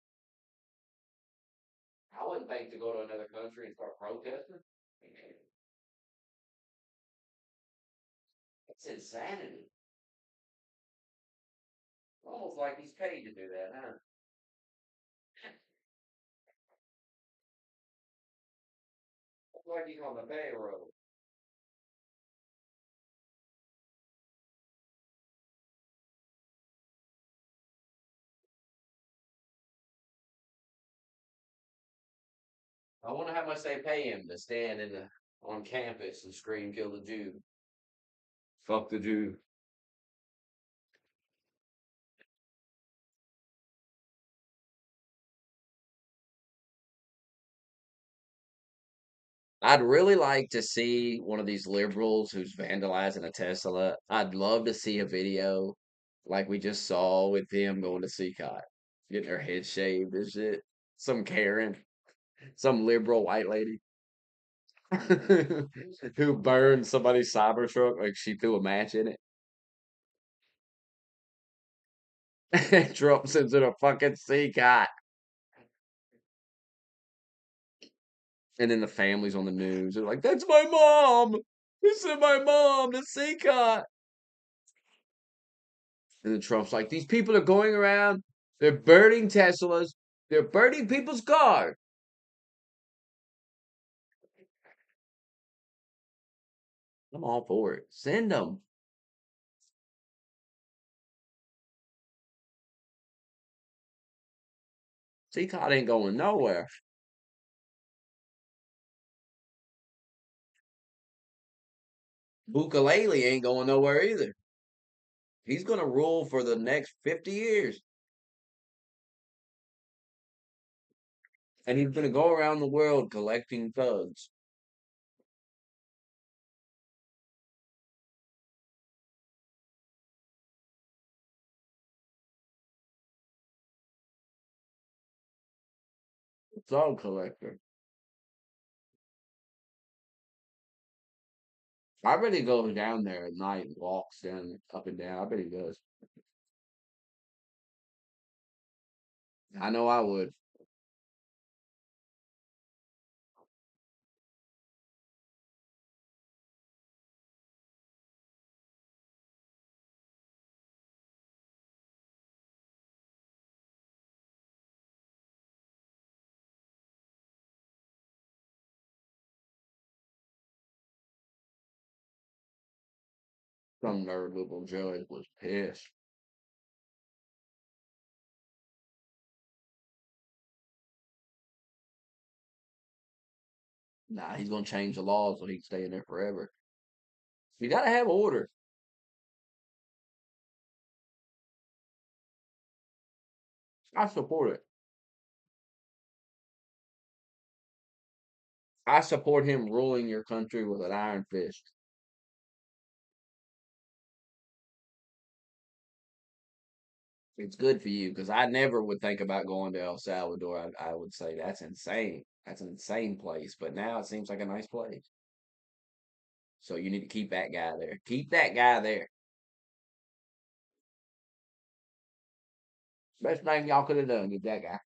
I wouldn't think to go to another country and start protesting. It's insanity. Almost like he's paid to do that, huh? It's like he's on the payroll. I wonder how much they pay him to stand on campus and scream "Kill the Jew." Fuck the Jew. I'd really like to see one of these liberals who's vandalizing a Tesla. I'd love to see a video like we just saw with them going to CCOT, getting their head shaved and shit. Some Karen, some liberal white lady who burned somebody's Cybertruck like she threw a match in it. Trump sends in a fucking CCOT. And then the family's on the news. They're like, "That's my mom. He sent my mom to CCOT." And then Trump's like, "These people are going around. They're burning Teslas. They're burning people's cars." I'm all for it. Send them. CCOT ain't going nowhere. Bukalele ain't going nowhere either. He's going to rule for the next 50 years. And he's going to go around the world collecting thugs. Thug collector. I bet he goes down there at night and walks down up and down. I bet he does. I know I would. Some nerd little judge was pissed. Nah, he's gonna change the law so he can stay in there forever. You gotta have order. I support it. I support him ruling your country with an iron fist. It's good for you because I never would think about going to El Salvador. I would say that's insane. That's an insane place. But now it seems like a nice place. So you need to keep that guy there. Keep that guy there. Best thing y'all could have done, get that guy.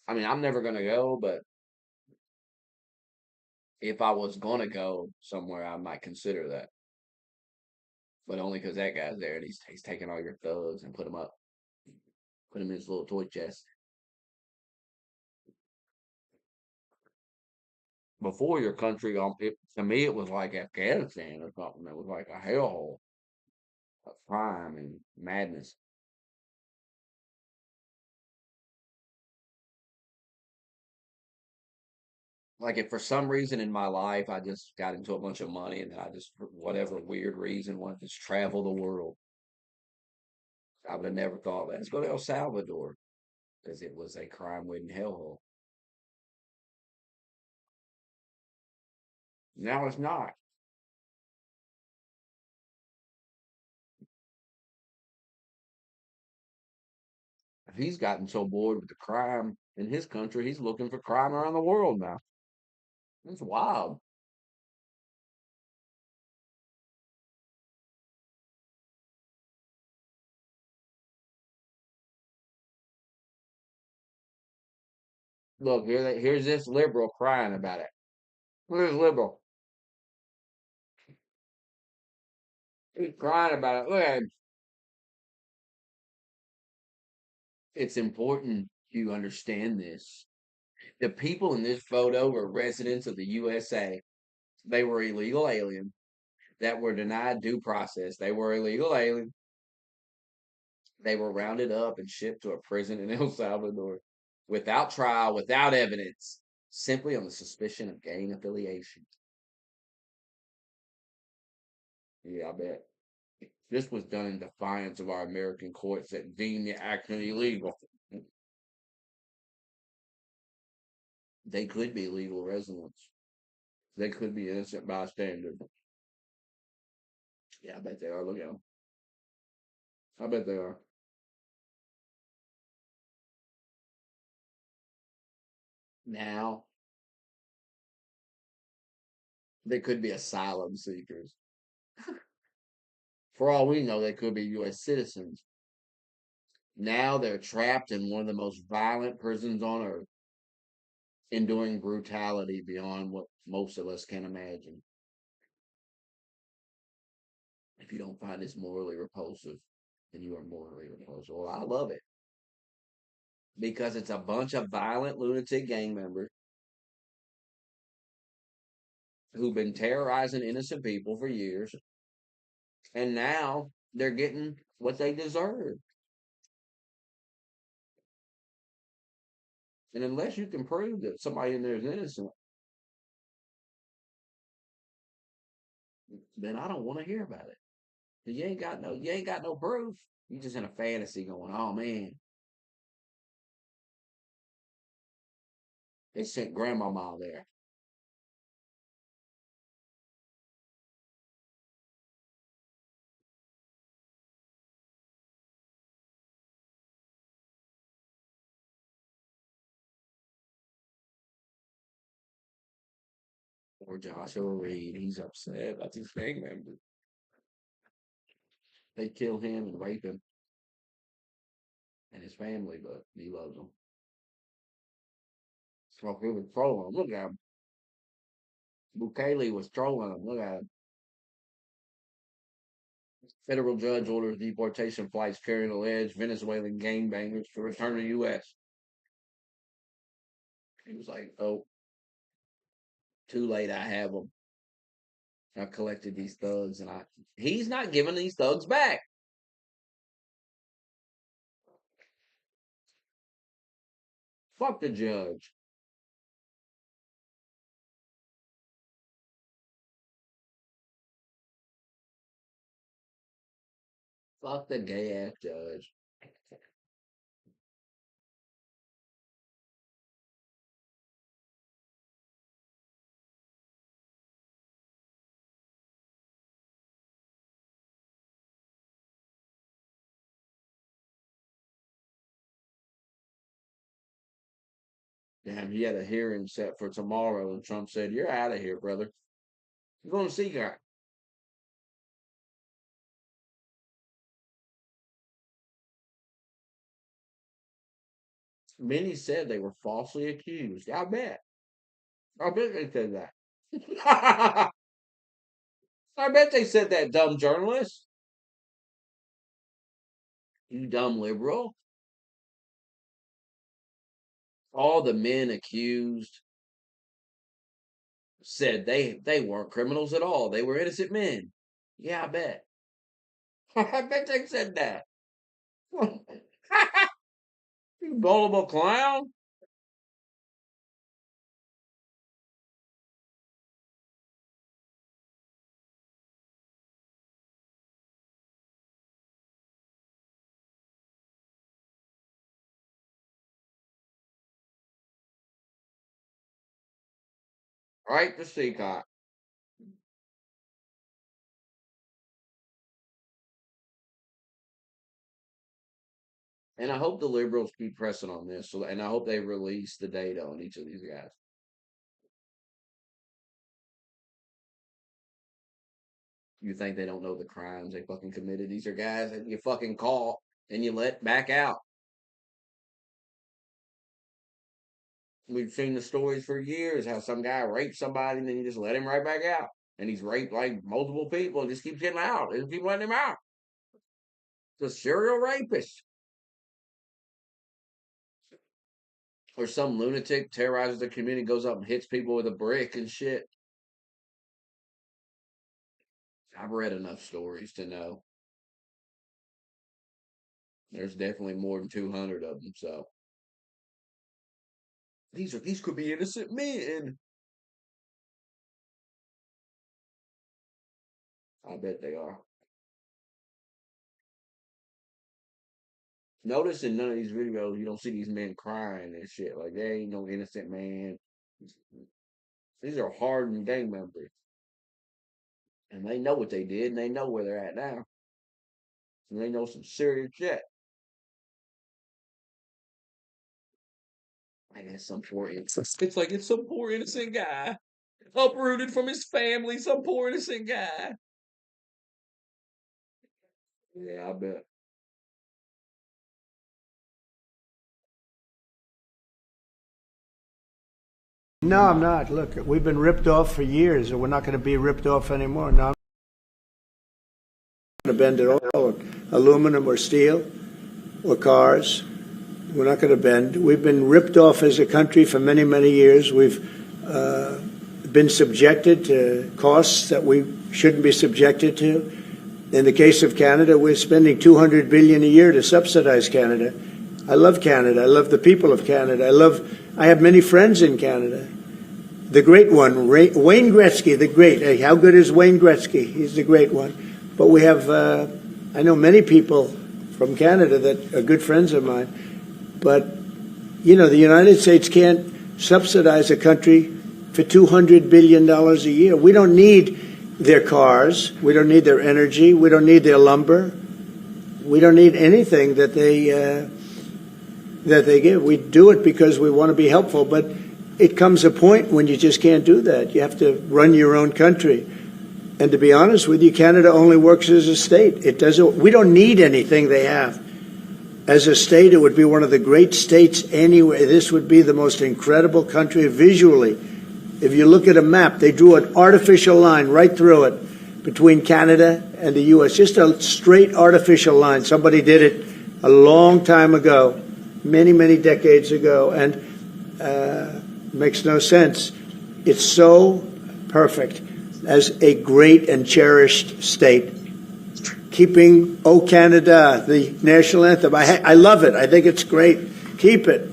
I mean, I'm never gonna go, but if I was gonna go somewhere, I might consider that. But only because that guy's there and he's taking all your thugs and put them in his little toy chest. Before your country, to me, it was like Afghanistan or something. It was like a hellhole of crime and madness. Like if for some reason in my life I just got into a bunch of money and then I just, for whatever weird reason, wanted to just travel the world, I would have never thought, let's go to El Salvador because it was a crime-ridden hellhole. Now it's not. He's gotten so bored with the crime in his country, he's looking for crime around the world now. It's wild. Look, here's this liberal crying about it. Look at this liberal. He's crying about it. Look at him. It's important you understand this. The people in this photo were residents of the USA. They were illegal aliens that were denied due process. They were illegal aliens. They were rounded up and shipped to a prison in El Salvador. without trial, without evidence, simply on the suspicion of gang affiliation. Yeah, I bet. This was done in defiance of our American courts that deem the action illegal. They could be legal residents. They could be innocent bystanders. Yeah, I bet they are. Look at them. I bet they are. Now, they could be asylum seekers. For all we know, they could be U.S. citizens. Now they're trapped in one of the most violent prisons on earth, enduring brutality beyond what most of us can imagine. If you don't find this morally repulsive, then you are morally repulsive. Well, I love it because it's a bunch of violent lunatic gang members who've been terrorizing innocent people for years, and now they're getting what they deserve. And unless you can prove that somebody in there is innocent, then I don't want to hear about it. You ain't got no proof. You just in a fantasy going, oh man, they sent grandmama there. Or Joshua Reed, he's upset about these gang members. They kill him and rape him and his family, but he loves them. So he was trolling him. Look at him. Bukele was trolling him. Look at him. Federal judge orders deportation flights carrying alleged Venezuelan gangbangers to return to U.S. He was like, oh, too late. I have them. I collected these thugs, and he's not giving these thugs back. Fuck the judge. Fuck the gay ass judge. Damn, he had a hearing set for tomorrow, and Trump said, "You're out of here, brother. You're going to see God." Many said they were falsely accused. I bet. I bet they said that. I bet they said that, dumb journalist. You dumb liberal. All the men accused said they weren't criminals at all. They were innocent men. Yeah, I bet. I bet they said that. You gullible clown. Right to Seacott. And I hope the liberals keep pressing on this. So, and I hope they release the data on each of these guys. You think they don't know the crimes they fucking committed? These are guys that you fucking caught and you let back out. We've seen the stories for years how some guy raped somebody and then you just let him right back out. And he's raped like multiple people and just keeps getting out. And keep letting him out. It's a serial rapist. Or some lunatic terrorizes the community, goes up and hits people with a brick and shit. I've read enough stories to know. There's definitely more than 200 of them, so These could be innocent men. I bet they are. Notice in none of these videos you don't see these men crying and shit. Like there ain't no innocent man. These are hardened gang members. And they know what they did and they know where they're at now. And they know some serious shit. Like it's some poor innocent. It's like it's some poor innocent guy. Uprooted from his family, some poor innocent guy. Yeah, I bet. No, I'm not. Look, we've been ripped off for years, and we're not going to be ripped off anymore. No, I'm not going to bend at all. Aluminum or steel or cars. We're not going to bend. We've been ripped off as a country for many, many years. We've been subjected to costs that we shouldn't be subjected to. In the case of Canada, we're spending $200 billion a year to subsidize Canada. I love Canada. I love the people of Canada. I have many friends in Canada. The great one, Wayne Gretzky, the great. Hey, how good is Wayne Gretzky? He's the great one. But we have, I know many people from Canada that are good friends of mine. But, you know, the United States can't subsidize a country for $200 billion a year. We don't need their cars. We don't need their energy. We don't need their lumber. We don't need anything that they give. We do it because we want to be helpful, but it comes a point when you just can't do that. You have to run your own country. And to be honest with you, Canada only works as a state. It doesn't. We don't need anything they have. As a state, it would be one of the great states anyway. This would be the most incredible country visually. If you look at a map, they drew an artificial line right through it between Canada and the U.S. Just a straight artificial line. Somebody did it a long time ago, many, many decades ago, and makes no sense. It's so perfect as a great and cherished state. Keeping "O Canada," the national anthem. I love it. I think it's great. Keep it.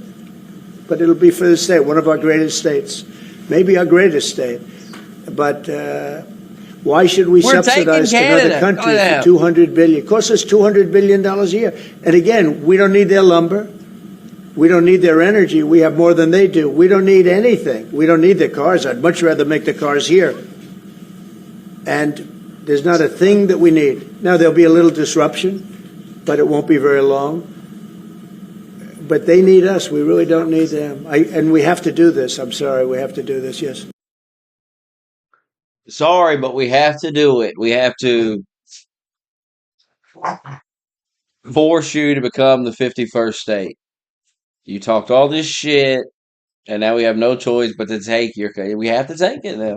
But it'll be for the state, one of our greatest states. Maybe our greatest state. But why should we subsidize another country for $200 billion? It costs us $200 billion a year. And again, we don't need their lumber. We don't need their energy. We have more than they do. We don't need anything. We don't need their cars. I'd much rather make the cars here. And there's not a thing that we need. Now, there'll be a little disruption, but it won't be very long. But they need us. We really don't need them. And we have to do this. I'm sorry. We have to do this. Yes. Sorry, but we have to do it. We have to force you to become the 51st state. You talked all this shit, and now we have no choice but to take your. We have to take it now.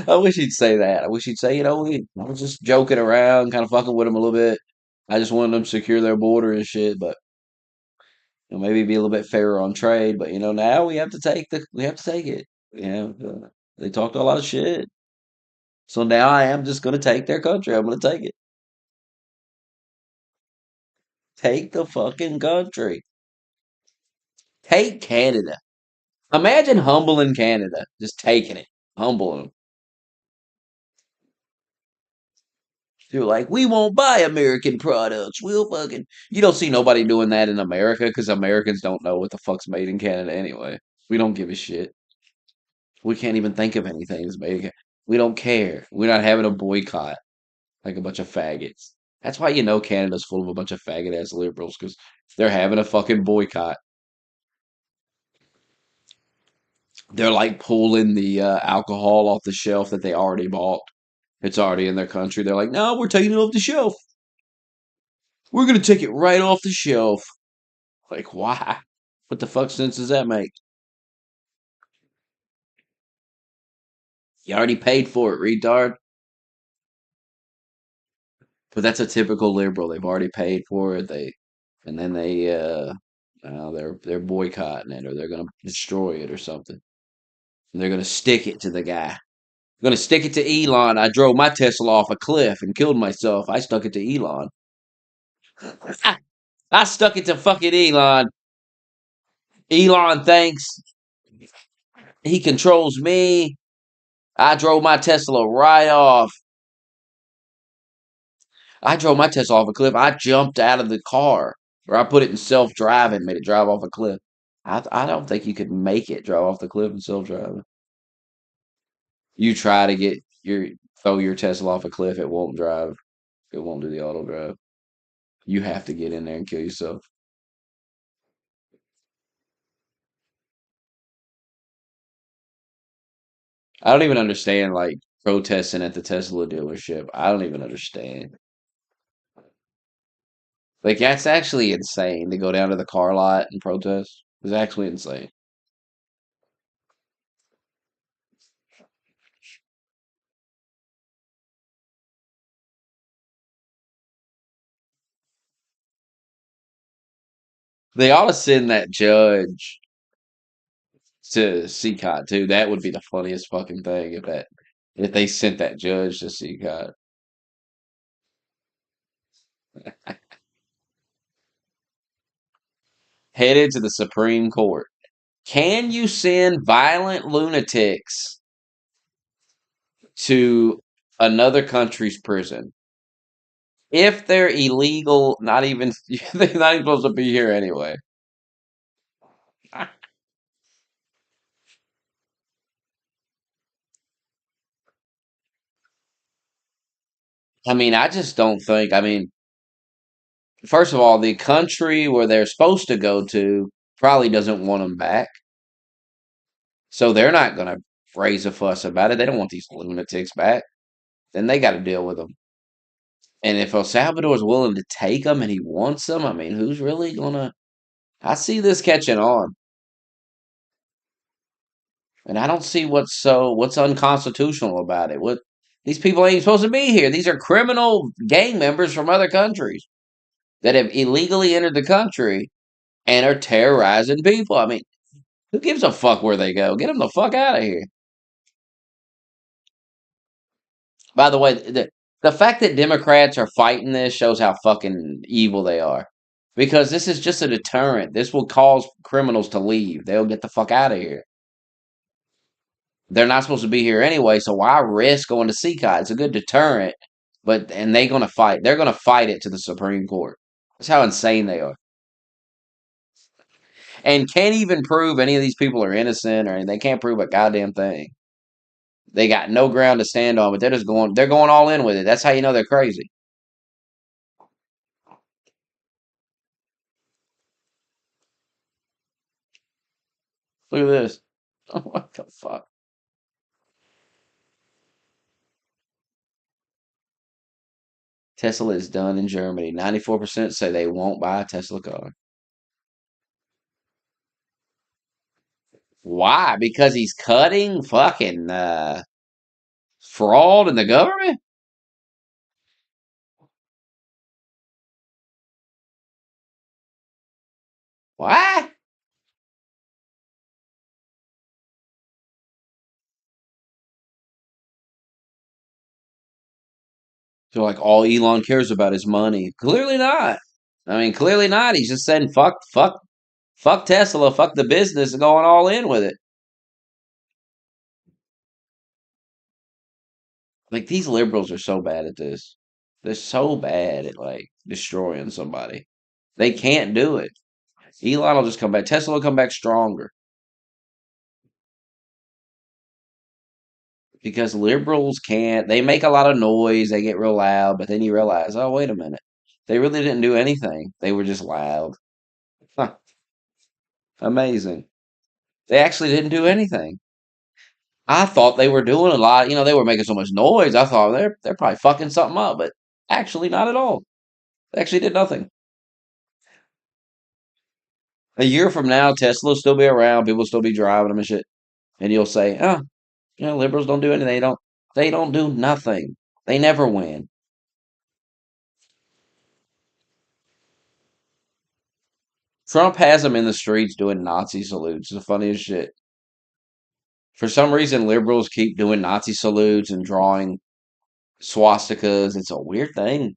I wish he'd say that. I wish he'd say, I was just joking around, kind of fucking with him a little bit. I just wanted them to secure their border and shit, but maybe be a little bit fairer on trade. But now we have to take it. They talked a lot of shit, so now I am just gonna take their country. I'm gonna take it. Take the fucking country. Take Canada. Imagine humbling Canada, just taking it, humbling them. You're like, we won't buy American products. We'll fucking. You don't see nobody doing that in America because Americans don't know what the fuck's made in Canada anyway. We don't give a shit. We can't even think of anything that's made in Canada. We don't care. We're not having a boycott like a bunch of faggots. That's why Canada's full of a bunch of faggot ass liberals because they're having a fucking boycott. They're like pulling the alcohol off the shelf that they already bought. It's already in their country. They're like, no, we're taking it off the shelf. We're going to take it right off the shelf. Like, why? What the fuck sense does that make? You already paid for it, retard. But that's a typical liberal. They've already paid for it. And then they're boycotting it, or they're gonna destroy it or something. And they're gonna stick it to the guy. I'm gonna stick it to Elon. I drove my Tesla off a cliff and killed myself. I stuck it to Elon. I stuck it to fucking Elon. Elon thinks he controls me. I drove my Tesla right off. I drove my Tesla off a cliff. I jumped out of the car, or I put it in self-driving, made it drive off a cliff. I don't think you could make it drive off the cliff in self-driving. You try to throw your Tesla off a cliff, it won't drive. It won't do the auto drive. You have to get in there and kill yourself. I don't even understand like protesting at the Tesla dealership. I don't even understand. Like that's actually insane to go down to the car lot and protest. It's actually insane. They ought to send that judge to CCOT too. That would be the funniest fucking thing if they sent that judge to CCOT. Headed to the Supreme Court. Can you send violent lunatics to another country's prison if they're illegal? Not even they're not even supposed to be here anyway. I mean, I just don't think. I mean, first of all, the country where they're supposed to go to probably doesn't want them back, so they're not going to raise a fuss about it. They don't want these lunatics back. Then they got to deal with them. And if El Salvador is willing to take them and he wants them, I mean, who's really gonna? I see this catching on, and I don't see what's unconstitutional about it. What these people ain't supposed to be here. These are criminal gang members from other countries that have illegally entered the country and are terrorizing people. I mean, who gives a fuck where they go? Get them the fuck out of here. By the way, the fact that Democrats are fighting this shows how fucking evil they are. Because this is just a deterrent. This will cause criminals to leave. They'll get the fuck out of here. They're not supposed to be here anyway, so why risk going to CCOT? It's a good deterrent, but and they're gonna fight. They're gonna fight it to the Supreme Court. That's how insane they are. And can't even prove any of these people are innocent or anything. They can't prove a goddamn thing. They got no ground to stand on, but they're going all in with it. That's how you know they're crazy. Look at this. Oh, what the fuck? Tesla is done in Germany. 94% say they won't buy a Tesla car. Why? Because he's cutting fucking fraud in the government? Why? So like all Elon cares about is money. Clearly not. I mean, clearly not. He's just saying fuck Tesla, fuck the business, and going all in with it. Like these liberals are so bad at this. They're so bad at like destroying somebody. They can't do it. Elon will just come back. Tesla will come back stronger because liberals can't. They make a lot of noise. They get real loud, but then you realize, oh wait a minute, they really didn't do anything. They were just loud. Huh. Amazing. They actually didn't do anything. I thought they were doing a lot. You know, they were making so much noise. I thought they're probably fucking something up, but actually not at all. They actually did nothing. A year from now, Tesla will still be around. People will still be driving them and shit. And you'll say, oh, you know, liberals don't do anything. They don't do nothing. They never win. Trump has them in the streets doing Nazi salutes. It's the funniest shit. For some reason, liberals keep doing Nazi salutes and drawing swastikas. It's a weird thing.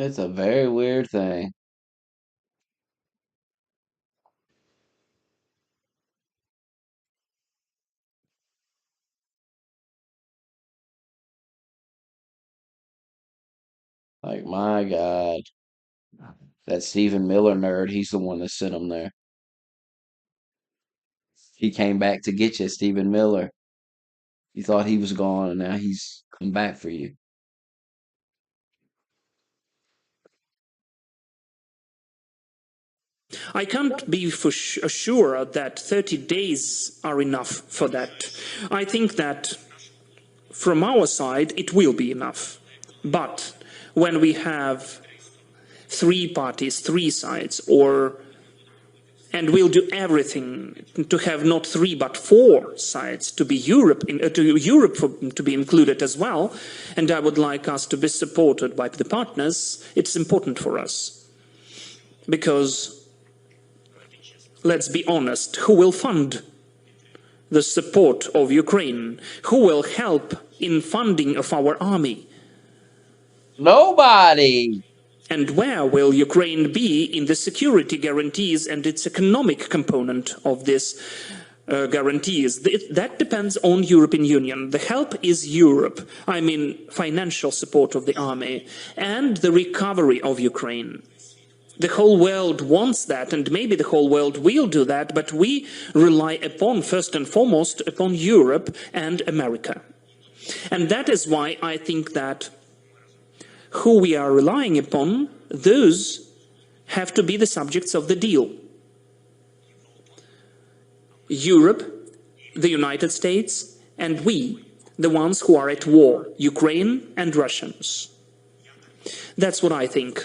It's a very weird thing. Like, my God. That Stephen Miller nerd, he's the one that sent him there. He came back to get you, Stephen Miller. You thought he was gone, and now he's come back for you. I can't be for sure that 30 days are enough for that. I think that from our side it will be enough. But when we have three parties, three sides, and we'll do everything to have not three but four sides to be to be included as well, and I would like us to be supported by the partners. It's important for us because, let's be honest, who will fund the support of Ukraine? Who will help in funding of our army? Nobody! And where will Ukraine be in the security guarantees and its economic component of this guarantees? That depends on European Union. The help is Europe. I mean, financial support of the army and the recovery of Ukraine. The whole world wants that, and maybe the whole world will do that, but we rely upon, first and foremost, upon Europe and America. And that is why I think that who we are relying upon, those have to be the subjects of the deal. Europe, the United States, and we, the ones who are at war, Ukraine and Russians. That's what I think.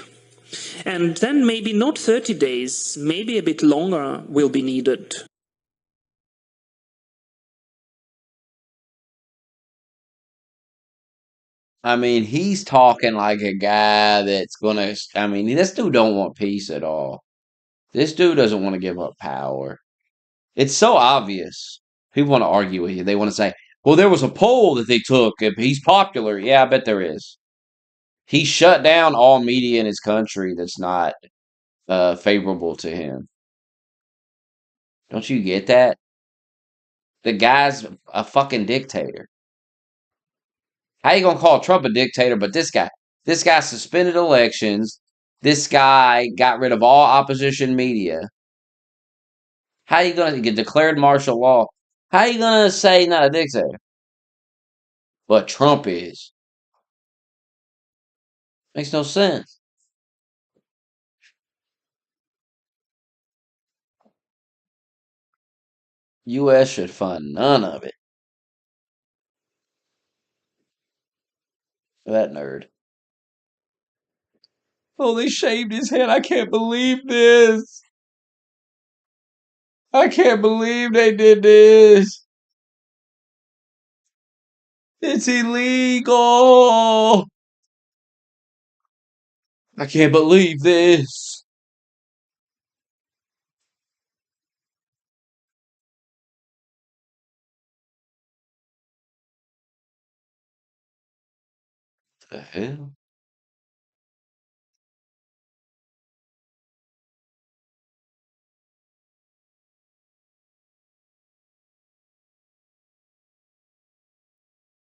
And then maybe not 30 days, maybe a bit longer will be needed. I mean, he's talking like a guy that's gonna. I mean, this dude don't want peace at all. This dude doesn't want to give up power. It's so obvious. People want to argue with you. They want to say, well, there was a poll that they took. If he's popular, yeah, I bet there is. He shut down all media in his country that's not favorable to him. Don't you get that? The guy's a fucking dictator. How you gonna call Trump a dictator? But this guy suspended elections. This guy got rid of all opposition media. How you gonna get declared martial law? How you gonna say not a dictator? But Trump is. Makes no sense. U.S. should fund none of it. That nerd. Oh, they shaved his head. I can't believe this. I can't believe they did this. It's illegal. I can't believe this. The hell?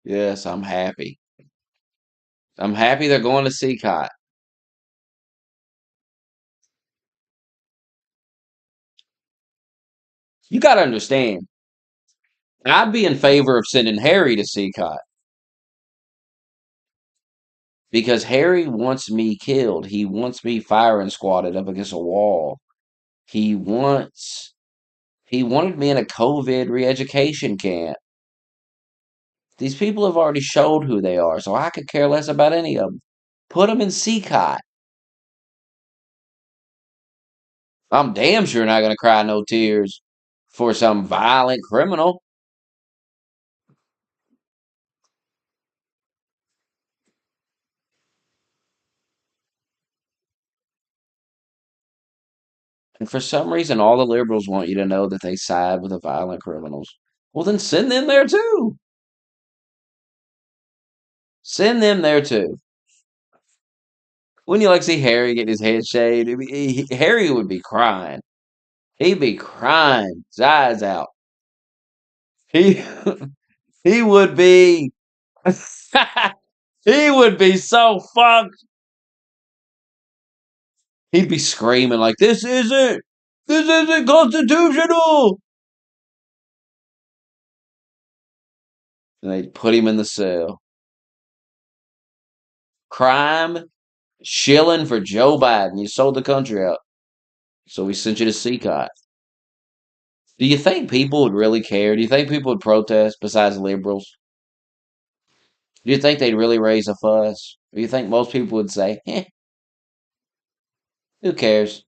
Yes, I'm happy. I'm happy they're going to Seacott. You got to understand, I'd be in favor of sending Harry to Seacott because Harry wants me killed. He wants me firing squatted up against a wall. He wants, he wanted me in a COVID re-education camp. These people have already showed who they are, so I could care less about any of them. Put them in Seacott. I'm damn sure not going to cry no tears for some violent criminal. And for some reason, all the liberals want you to know that they side with the violent criminals. Well, then send them there too. Send them there too. Wouldn't you like to see Harry get his head shaved? Harry would be crying. He'd be crying his eyes out. He he would be he would be so fucked. He'd be screaming like, this isn't constitutional. And they'd put him in the cell. Crime, shilling for Joe Biden. You sold the country out. So we sent you to CCOT. Do you think people would really care? Do you think people would protest besides liberals? Do you think they'd really raise a fuss? Or do you think most people would say, who cares?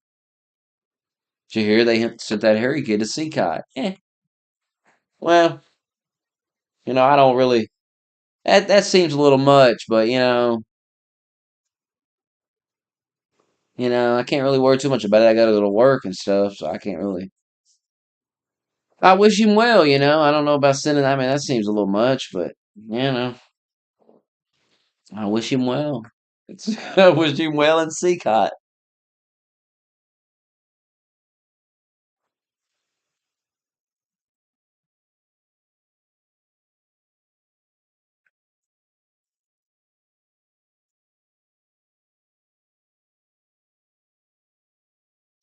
Did you hear they sent that Harry kid to CCOT? Well, I don't really. That seems a little much, but I can't really worry too much about it. I got to go to work and stuff, so I can't really. I wish him well, I don't know about sending. I mean, that seems a little much, but I wish him well. I wish him well in CCOT.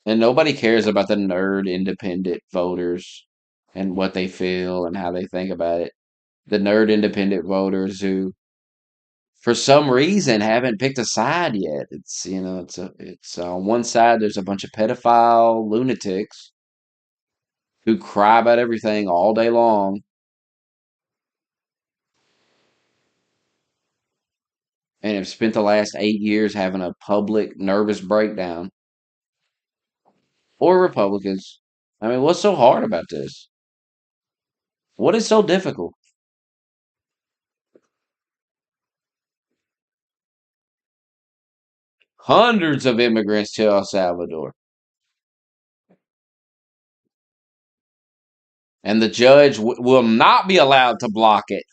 And nobody cares about the nerd independent voters and what they feel and how they think about it. The nerd independent voters who, for some reason, haven't picked a side yet. It's on one side there's a bunch of pedophile lunatics who cry about everything all day long and have spent the last 8 years having a public nervous breakdown. Or Republicans. I mean, what's so hard about this? What is so difficult? Hundreds of immigrants to El Salvador. And the judge will not be allowed to block it.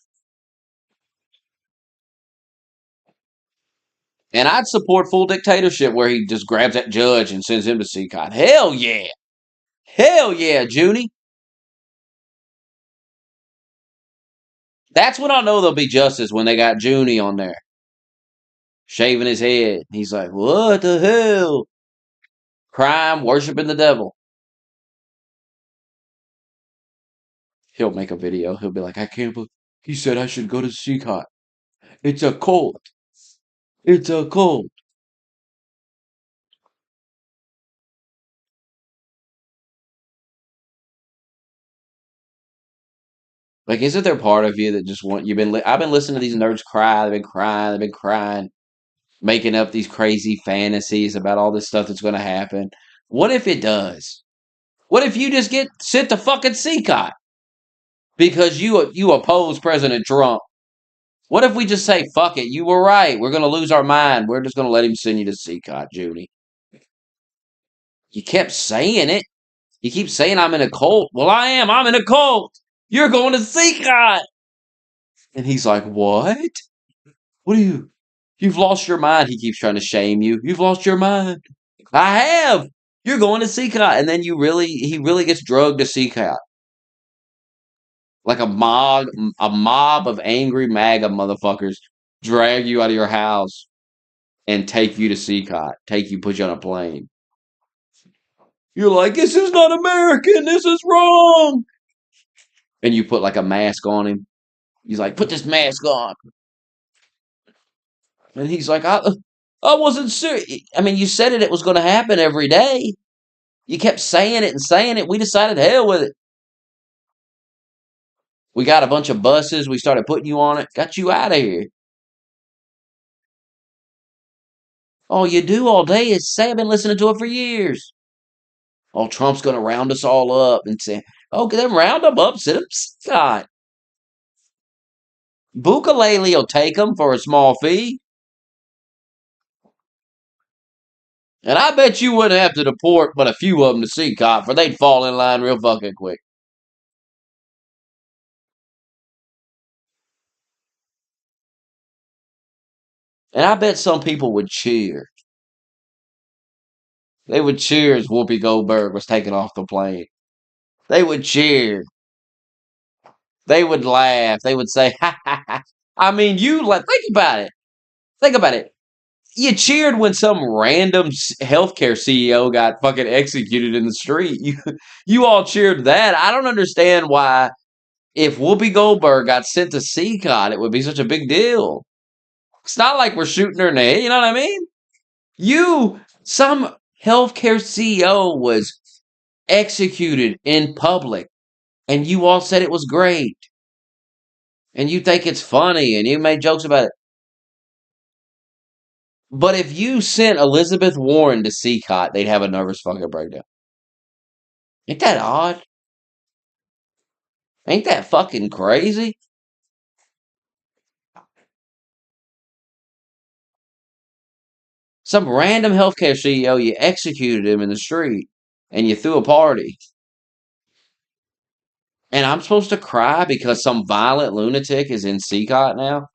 And I'd support full dictatorship where he just grabs that judge and sends him to CCOT. Hell yeah. Hell yeah, Junie. That's when I know there'll be justice, when they got Junie on there. Shaving his head. He's like, what the hell? Crime, worshiping the devil. He'll make a video. He'll be like, I can't believe he said I should go to CCOT. It's a cult. It's a cult. Like, isn't there part of you that just I've been listening to these nerds cry. They've been crying, making up these crazy fantasies about all this stuff that's going to happen. What if it does? What if you just get sent to fucking CCOT because you oppose President Trump? What if we just say, fuck it, you were right. We're going to lose our mind. We're just going to let him send you to CCOT, Judy. You kept saying it. You keep saying I'm in a cult. Well, I am. I'm in a cult. You're going to CCOT. And he's like, what? What are you? You've lost your mind. He keeps trying to shame you. You've lost your mind. I have. You're going to CCOT. And then he really gets drugged to CCOT. Like a mob of angry MAGA motherfuckers drag you out of your house and take you to CCOT. Put you on a plane. You're like, this is not American. This is wrong. And you put like a mask on him. He's like, put this mask on. And he's like, I wasn't serious. I mean, you said it was going to happen every day. You kept saying it and saying it. We decided, hell with it. We got a bunch of buses. We started putting you on it. Got you out of here. All you do all day is say, I've been listening to it for years. Oh, Trump's going to round us all up and say, okay, then round them up. Sit them aside. Bukalele will take them for a small fee. And I bet you wouldn't have to deport but a few of them to CCOT, for they'd fall in line real fucking quick. And I bet some people would cheer. They would cheer as Whoopi Goldberg was taken off the plane. They would cheer. They would laugh. They would say, ha ha ha. I mean, think about it. Think about it. You cheered when some random healthcare CEO got fucking executed in the street. You all cheered that. I don't understand why, if Whoopi Goldberg got sent to CCOT, it would be such a big deal. It's not like we're shooting her in the head. You know what I mean? Some healthcare CEO was executed in public, and you all said it was great, and you think it's funny, and you made jokes about it. But if you sent Elizabeth Warren to CCOT, they'd have a nervous fucking breakdown. Ain't that odd? Ain't that fucking crazy? Some random healthcare CEO, you executed him in the street, and you threw a party. And I'm supposed to cry because some violent lunatic is in CCOT now?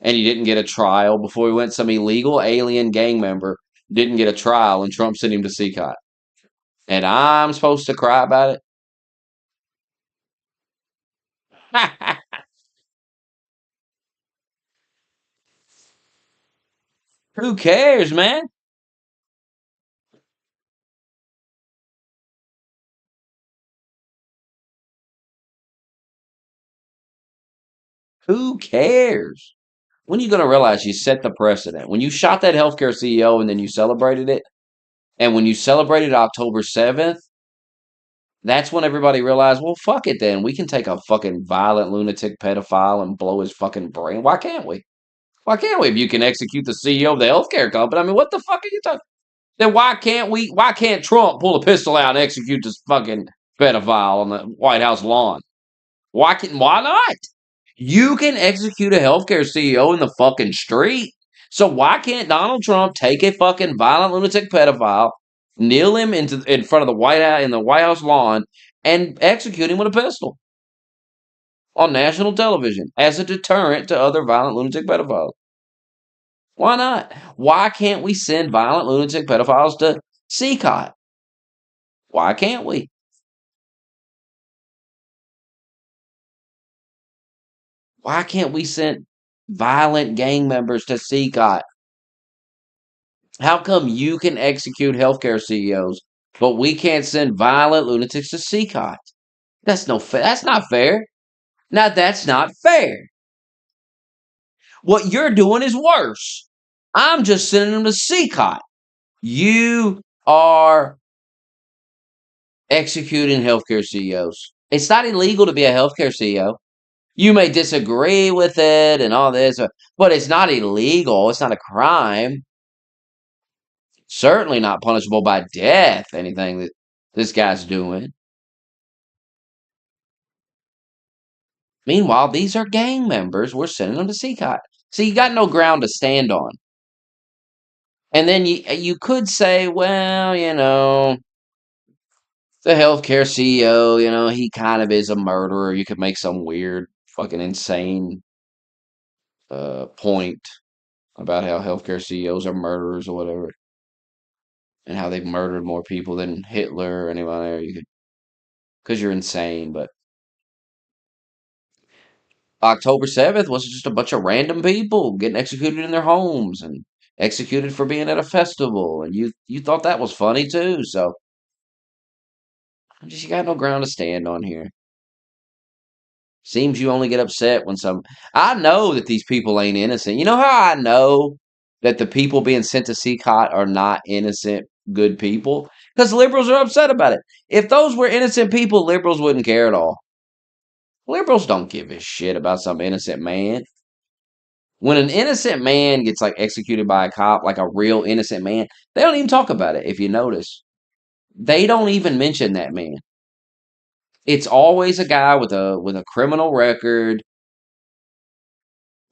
And he didn't get a trial before he went. Some illegal alien gang member didn't get a trial, and Trump sent him to CCOT. And I'm supposed to cry about it? Who cares, man? Who cares? When are you going to realize you set the precedent? When you shot that healthcare CEO and then you celebrated it, and when you celebrated October 7th, that's when everybody realized, well, fuck it then. We can take a fucking violent lunatic pedophile and blow his fucking brain. Why can't we? Why can't we? If you can execute the CEO of the healthcare company, I mean, what the fuck are you talking? Then why can't we? Why can't Trump pull a pistol out and execute this fucking pedophile on the White House lawn? Why not? You can execute a healthcare CEO in the fucking street. So why can't Donald Trump take a fucking violent lunatic pedophile, kneel him in front of the White House in the White House lawn, and execute him with a pistol on national television as a deterrent to other violent lunatic pedophiles? Why not? Why can't we send violent lunatic pedophiles to CCOT? Why can't we? Why can't we send violent gang members to CCOT? How come you can execute healthcare CEOs, but we can't send violent lunatics to CCOT? That's that's not fair. Now that's not fair. What you're doing is worse. I'm just sending them to CCOT. You are executing healthcare CEOs. It's not illegal to be a healthcare CEO. You may disagree with it and all this, but it's not illegal. It's not a crime. Certainly not punishable by death, anything that this guy's doing. Meanwhile, these are gang members. We're sending them to CCOT. So you got no ground to stand on. And then you could say, well, the healthcare CEO, he kind of is a murderer. You could make some weird, fucking insane point about how healthcare CEOs are murderers or whatever, and how they've murdered more people than Hitler or anyone there. You could, because you're insane. But October 7th was just a bunch of random people getting executed in their homes and executed for being at a festival, and you thought that was funny too. So you got no ground to stand on here. Seems you only get upset when I know that these people ain't innocent. You know how I know that the people being sent to CCOT are not innocent, good people? Because liberals are upset about it. If those were innocent people, liberals wouldn't care at all. Liberals don't give a shit about some innocent man. When an innocent man gets executed by a cop, like a real innocent man, they don't even talk about it. If you notice, they don't even mention that man. It's always a guy with a criminal record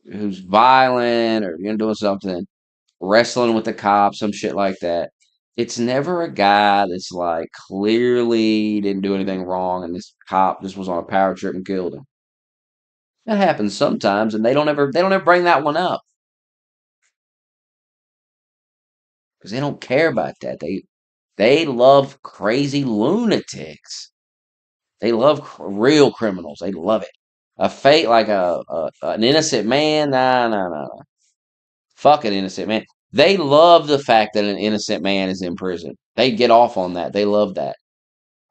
who's violent or doing something, wrestling with the cops, some shit like that. It's never a guy that's clearly didn't do anything wrong, and this cop just was on a power trip and killed him. That happens sometimes, and they don't ever bring that one up. because they don't care about that. They love crazy lunatics. They love real criminals. They love it. A fake like an innocent man. Nah, nah, nah, nah. Fuck an innocent man. They love the fact that an innocent man is in prison. They get off on that. They love that.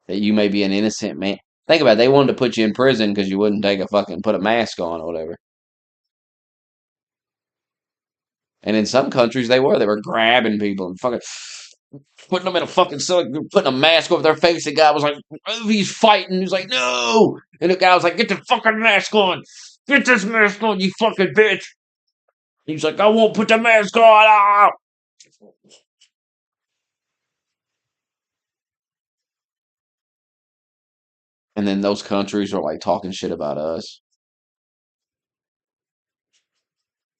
That you may be an innocent man. Think about it. They wanted to put you in prison because you wouldn't take a fucking put a mask on or whatever. And in some countries they were grabbing people and fucking putting them in a fucking cell, putting a mask over their face. The guy was like, oh, he's fighting. He's like, no. And the guy was like, get the fucking mask on. Get this mask on, you fucking bitch. He's like, I won't put the mask on. Ah! And then those countries are like talking shit about us.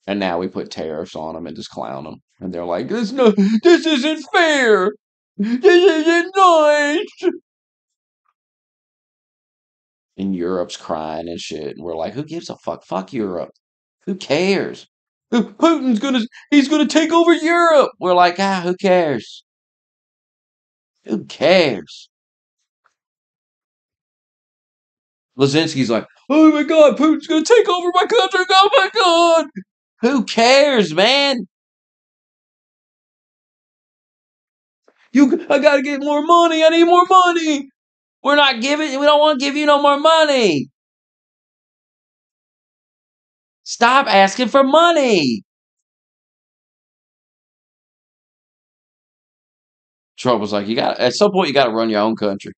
And now we put tariffs on them and just clown them. And they're like, this isn't fair. This isn't nice. And Europe's crying and shit. And we're like, who gives a fuck? Fuck Europe. Who cares? He's gonna take over Europe. We're like, who cares? Who cares? Lazinski's like, oh my god, Putin's gonna take over my country. Oh my god. Who cares, man? I gotta get more money. I need more money. We don't want to give you no more money. Stop asking for money. Trump was like, at some point you gotta run your own country.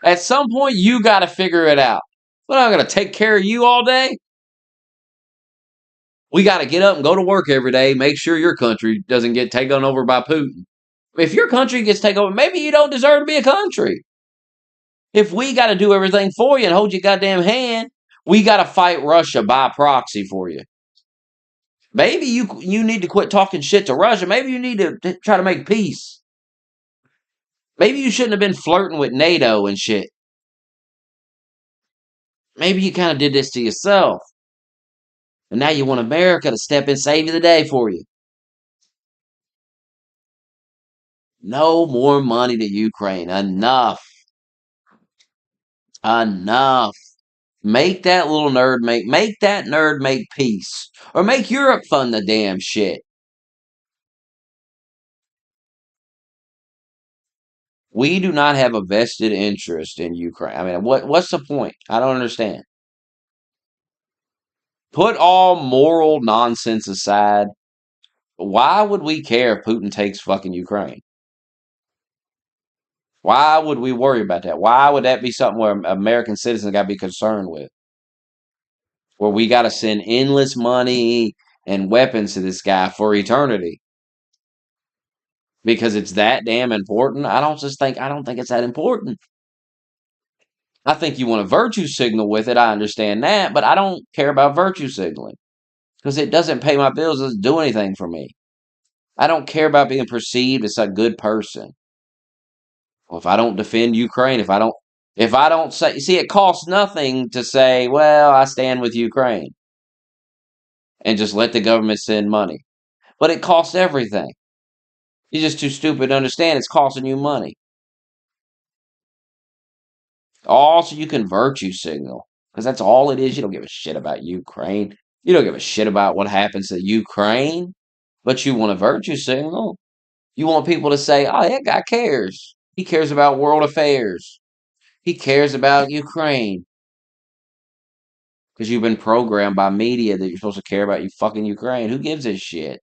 At some point you gotta figure it out. But I'm gonna take care of you all day. We gotta get up and go to work every day, make sure your country doesn't get taken over by Putin. If your country gets taken over, maybe you don't deserve to be a country. If we gotta do everything for you and hold your goddamn hand, we gotta fight Russia by proxy for you. Maybe you need to quit talking shit to Russia. Maybe you need to try to make peace. Maybe you shouldn't have been flirting with NATO and shit. Maybe you kind of did this to yourself. And now you want America to step in, save you the day for you. No more money to Ukraine. Enough. Enough. Make that little nerd make that nerd make peace. Or make Europe fund the damn shit. We do not have a vested interest in Ukraine. I mean, what's the point? I don't understand. Put all moral nonsense aside. Why would we care if Putin takes fucking Ukraine? Why would we worry about that? Why would that be something where American citizens got to be concerned with? Where we got to send endless money and weapons to this guy for eternity because it's that damn important? I don't think it's that important. I think you want a virtue signal with it. I understand that, but I don't care about virtue signaling because it doesn't pay my bills. It doesn't do anything for me. I don't care about being perceived as a good person. Well, if I don't defend Ukraine, if I don't say, see, it costs nothing to say, well, I stand with Ukraine and just let the government send money. But it costs everything. You're just too stupid to understand it's costing you money. Also, you can virtue signal because that's all it is. You don't give a shit about Ukraine. You don't give a shit about what happens to Ukraine, but you want a virtue signal. You want people to say, oh, that guy cares. He cares about world affairs. He cares about Ukraine. Because you've been programmed by media that you're supposed to care about you fucking Ukraine. Who gives a shit?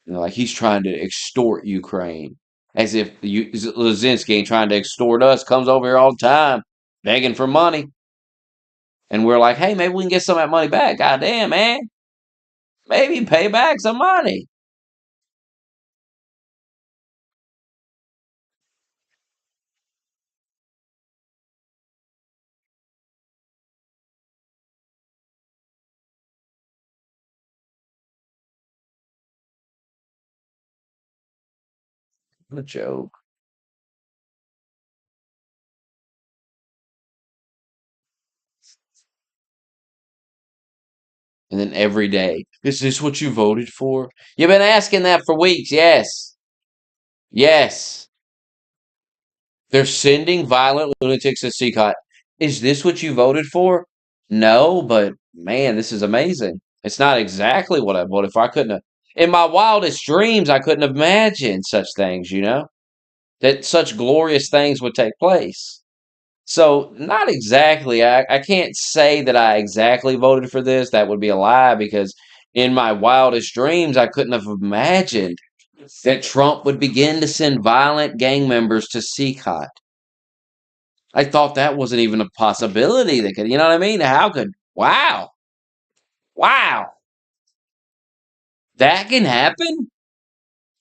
You know, like he's trying to extort Ukraine. As if Lazinski ain't trying to extort us. Comes over here all the time begging for money. And we're like, hey, maybe we can get some of that money back. God damn, man. Maybe pay back some money. What a joke. And then every day, is this what you voted for? You've been asking that for weeks. Yes. Yes. They're sending violent lunatics to CCOT. Is this what you voted for? No, but man, this is amazing. It's not exactly what I voted for. I couldn't have, in my wildest dreams, I couldn't have imagined such things, that such glorious things would take place. So, not exactly. I can't say that I exactly voted for this. That would be a lie because in my wildest dreams, I couldn't have imagined that Trump would begin to send violent gang members to CCOT. I thought that wasn't even a possibility that could, you know what I mean? Wow, wow, that can happen?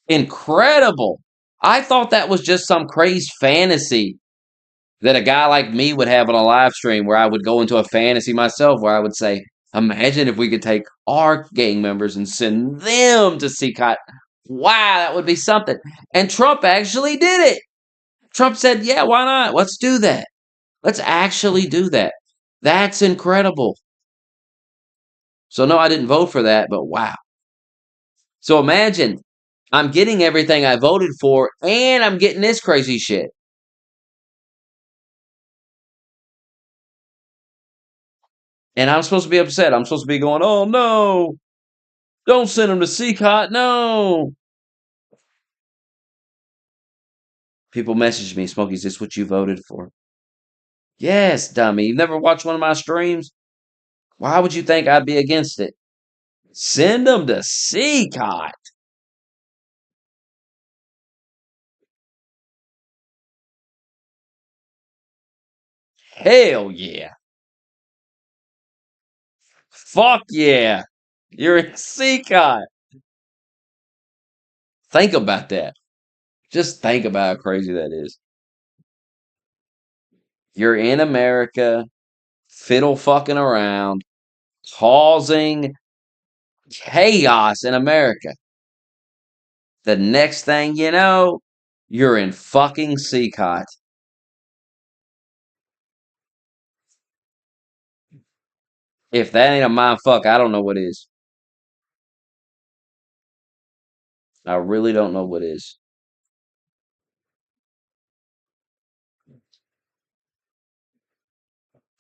Incredible. I thought that was just some crazy fantasy that a guy like me would have on a live stream where I would go into a fantasy myself where I would say, imagine if we could take our gang members and send them to CCOT. Wow, that would be something. And Trump actually did it. Trump said, yeah, why not? Let's do that. Let's actually do that. That's incredible. So, no, I didn't vote for that, but wow. So imagine I'm getting everything I voted for and I'm getting this crazy shit. And I'm supposed to be upset. I'm supposed to be going, oh no, don't send him to CCOT. No. People message me, Smokey, is this what you voted for? Yes, dummy. You've never watched one of my streams? Why would you think I'd be against it? Send them to CCOT. Hell yeah. Fuck yeah. You're in CCOT. Think about that. Just think about how crazy that is. You're in America, fiddle fucking around, causing chaos in America. The next thing you know, you're in fucking CCOT. If that ain't a mind fuck, I don't know what is. I really don't know what is.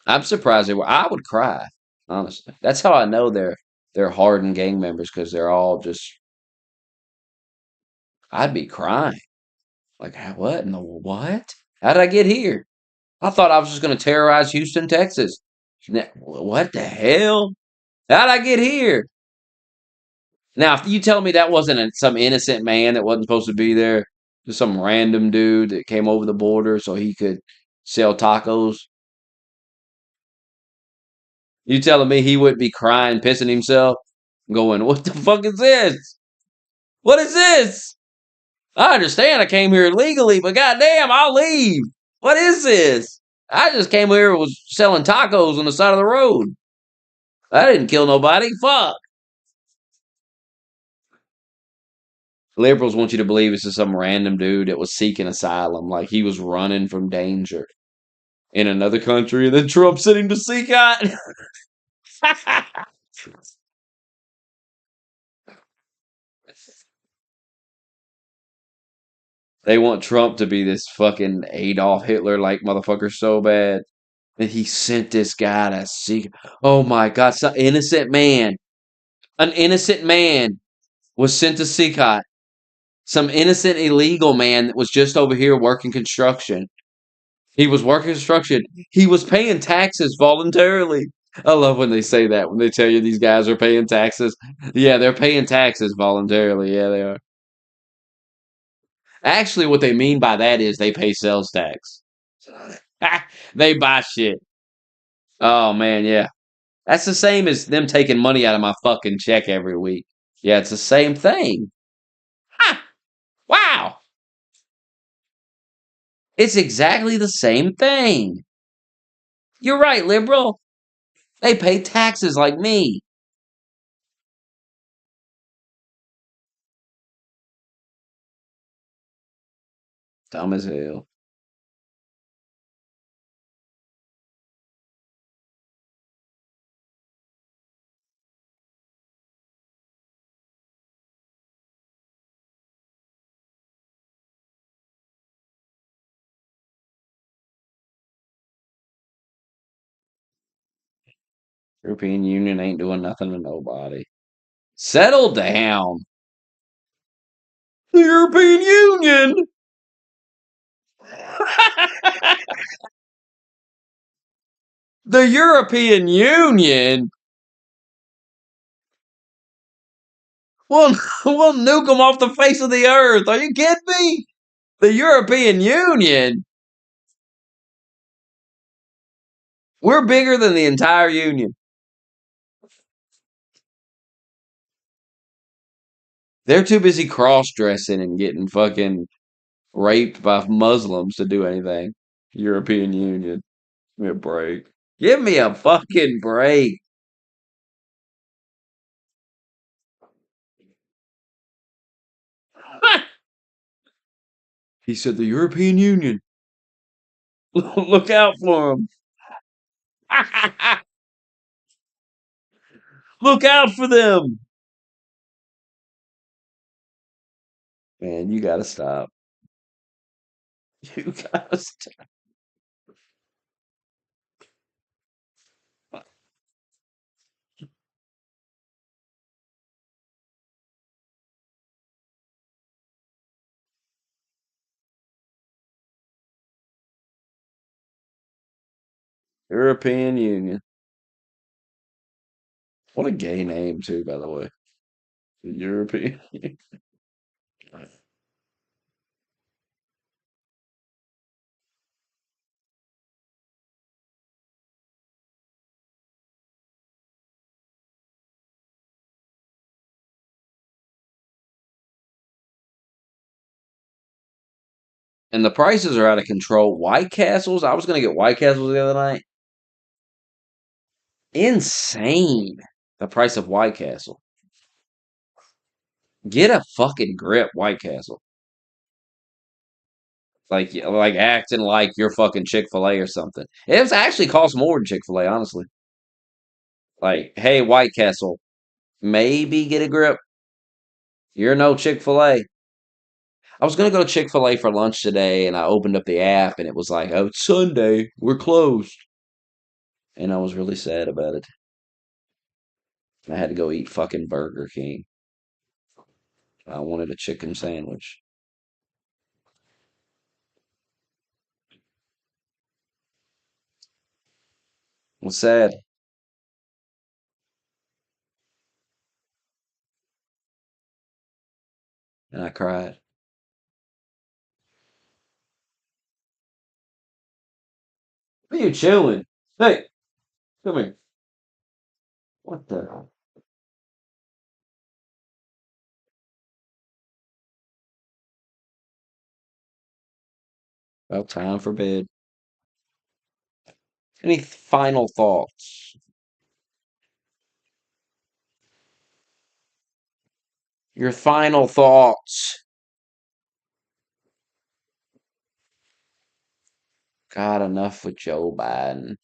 I'm surprised they were. I would cry, honestly. That's how I know they're hardened gang members because they're all just. I'd be crying. Like, what in the what? How did I get here? I thought I was just going to terrorize Houston, Texas. What the hell? How did I get here? Now, if you tell me that wasn't some innocent man that wasn't supposed to be there, just some random dude that came over the border so he could sell tacos, you telling me he wouldn't be crying, pissing himself, going, what the fuck is this? What is this? I understand I came here illegally, but goddamn, I'll leave. What is this? I just came here and was selling tacos on the side of the road. I didn't kill nobody. Fuck. Liberals want you to believe it's just some random dude that was seeking asylum, like he was running from danger in another country, and then Trump sent him to seek out. They want Trump to be this fucking Adolf Hitler like motherfucker so bad that he sent this guy to seek. Oh my God, some innocent man, an innocent man was sent to CCOT. Some innocent illegal man that was just over here working construction. He was working construction. He was paying taxes voluntarily. I love when they say that, when they tell you these guys are paying taxes. Yeah, they're paying taxes voluntarily. Yeah, they are. Actually, what they mean by that is they pay sales tax. They buy shit. Oh, man, yeah. That's the same as them taking money out of my fucking check every week. Yeah, it's the same thing. Ha! Wow! It's exactly the same thing. You're right, liberal. They pay taxes like me. Dumb as hell. European Union ain't doing nothing to nobody. Settle down. The European Union. The European Union. We'll nuke them off the face of the earth. Are you kidding me? The European Union. We're bigger than the entire Union. They're too busy cross-dressing and getting fucking raped by Muslims to do anything. European Union. Give me a break. Give me a fucking break. He said the European Union. Look out for him. Look out for them. Man, you gotta stop. You gotta stop. European Union. What a gay name, too, by the way. The European Union. And the prices are out of control. White Castles. I was gonna get White Castles the other night. Insane. The price of White Castle. Get a fucking grip, White Castle. Like acting like you're fucking Chick-fil-A or something. It was actually cost more than Chick-fil-A, honestly. Like, hey, White Castle, maybe get a grip. You're no Chick-fil-A. I was gonna go to Chick-fil-A for lunch today, and I opened up the app, and it was like, oh, it's Sunday, we're closed. And I was really sad about it. I had to go eat fucking Burger King. I wanted a chicken sandwich. I was sad. And I cried. Are you chilling? Hey, come here. What the? Well, time for bed. Any final thoughts? Your final thoughts. God, enough with Joe Biden.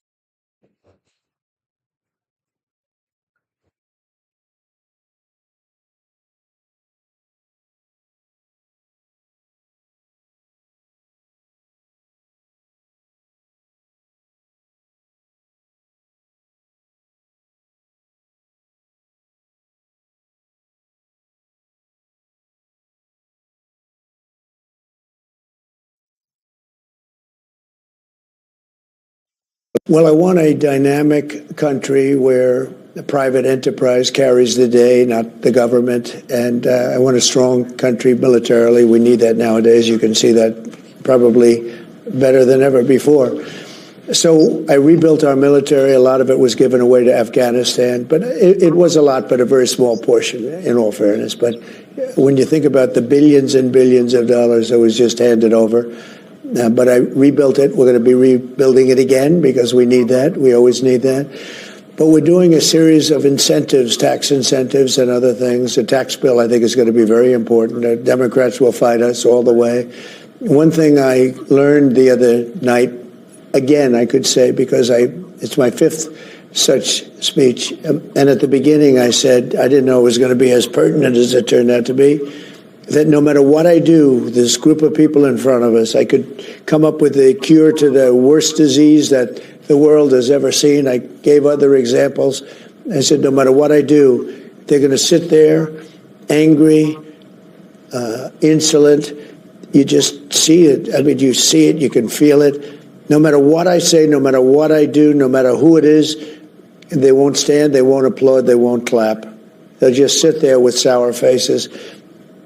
Well, I want a dynamic country where the private enterprise carries the day, not the government. And I want a strong country militarily. We need that nowadays. You can see that probably better than ever before. So I rebuilt our military. A lot of it was given away to Afghanistan, but it was a lot, but a very small portion, in all fairness. But when you think about the billions and billions of dollars that was just handed over, but I rebuilt it. We're going to be rebuilding it again because we need that. We always need that. But we're doing a series of incentives, tax incentives and other things. The tax bill, I think, is going to be very important. The Democrats will fight us all the way. One thing I learned the other night, again, I could say, because it's my fifth such speech. And at the beginning, I said I didn't know it was going to be as pertinent as it turned out to be. That no matter what I do, this group of people in front of us, I could come up with a cure to the worst disease that the world has ever seen. I gave other examples. I said, no matter what I do, they're going to sit there angry, insolent. You just see it. I mean, you see it, you can feel it. No matter what I say, no matter what I do, no matter who it is, they won't stand, they won't applaud, they won't clap. They'll just sit there with sour faces.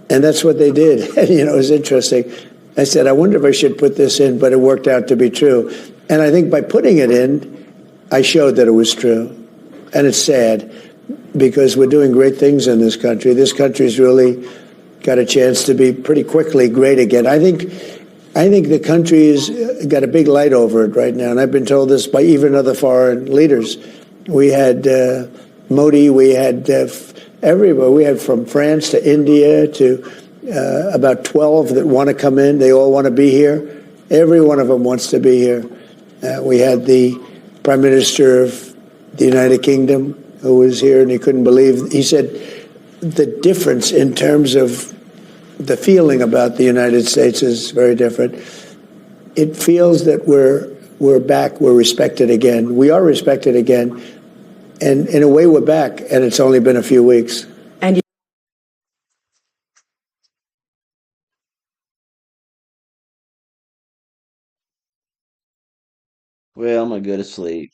And that's what they did. And, you know, it was interesting. I said, I wonder if I should put this in, but it worked out to be true. And I think by putting it in, I showed that it was true. And it's sad because we're doing great things in this country. This country's really got a chance to be pretty quickly great again. I think the country's got a big light over it right now. And I've been told this by even other foreign leaders. We had Modi, we had everybody. We had from France to India to about 12 that want to come in. They all want to be here. Every one of them wants to be here. We had the Prime Minister of the United Kingdom who was here, and he couldn't believe. He said the difference in terms of the feeling about the United States is very different. It feels that we're back, we're respected again. We are respected again. And in a way, we're back, and it's only been a few weeks. And Well, I'm gonna go to sleep.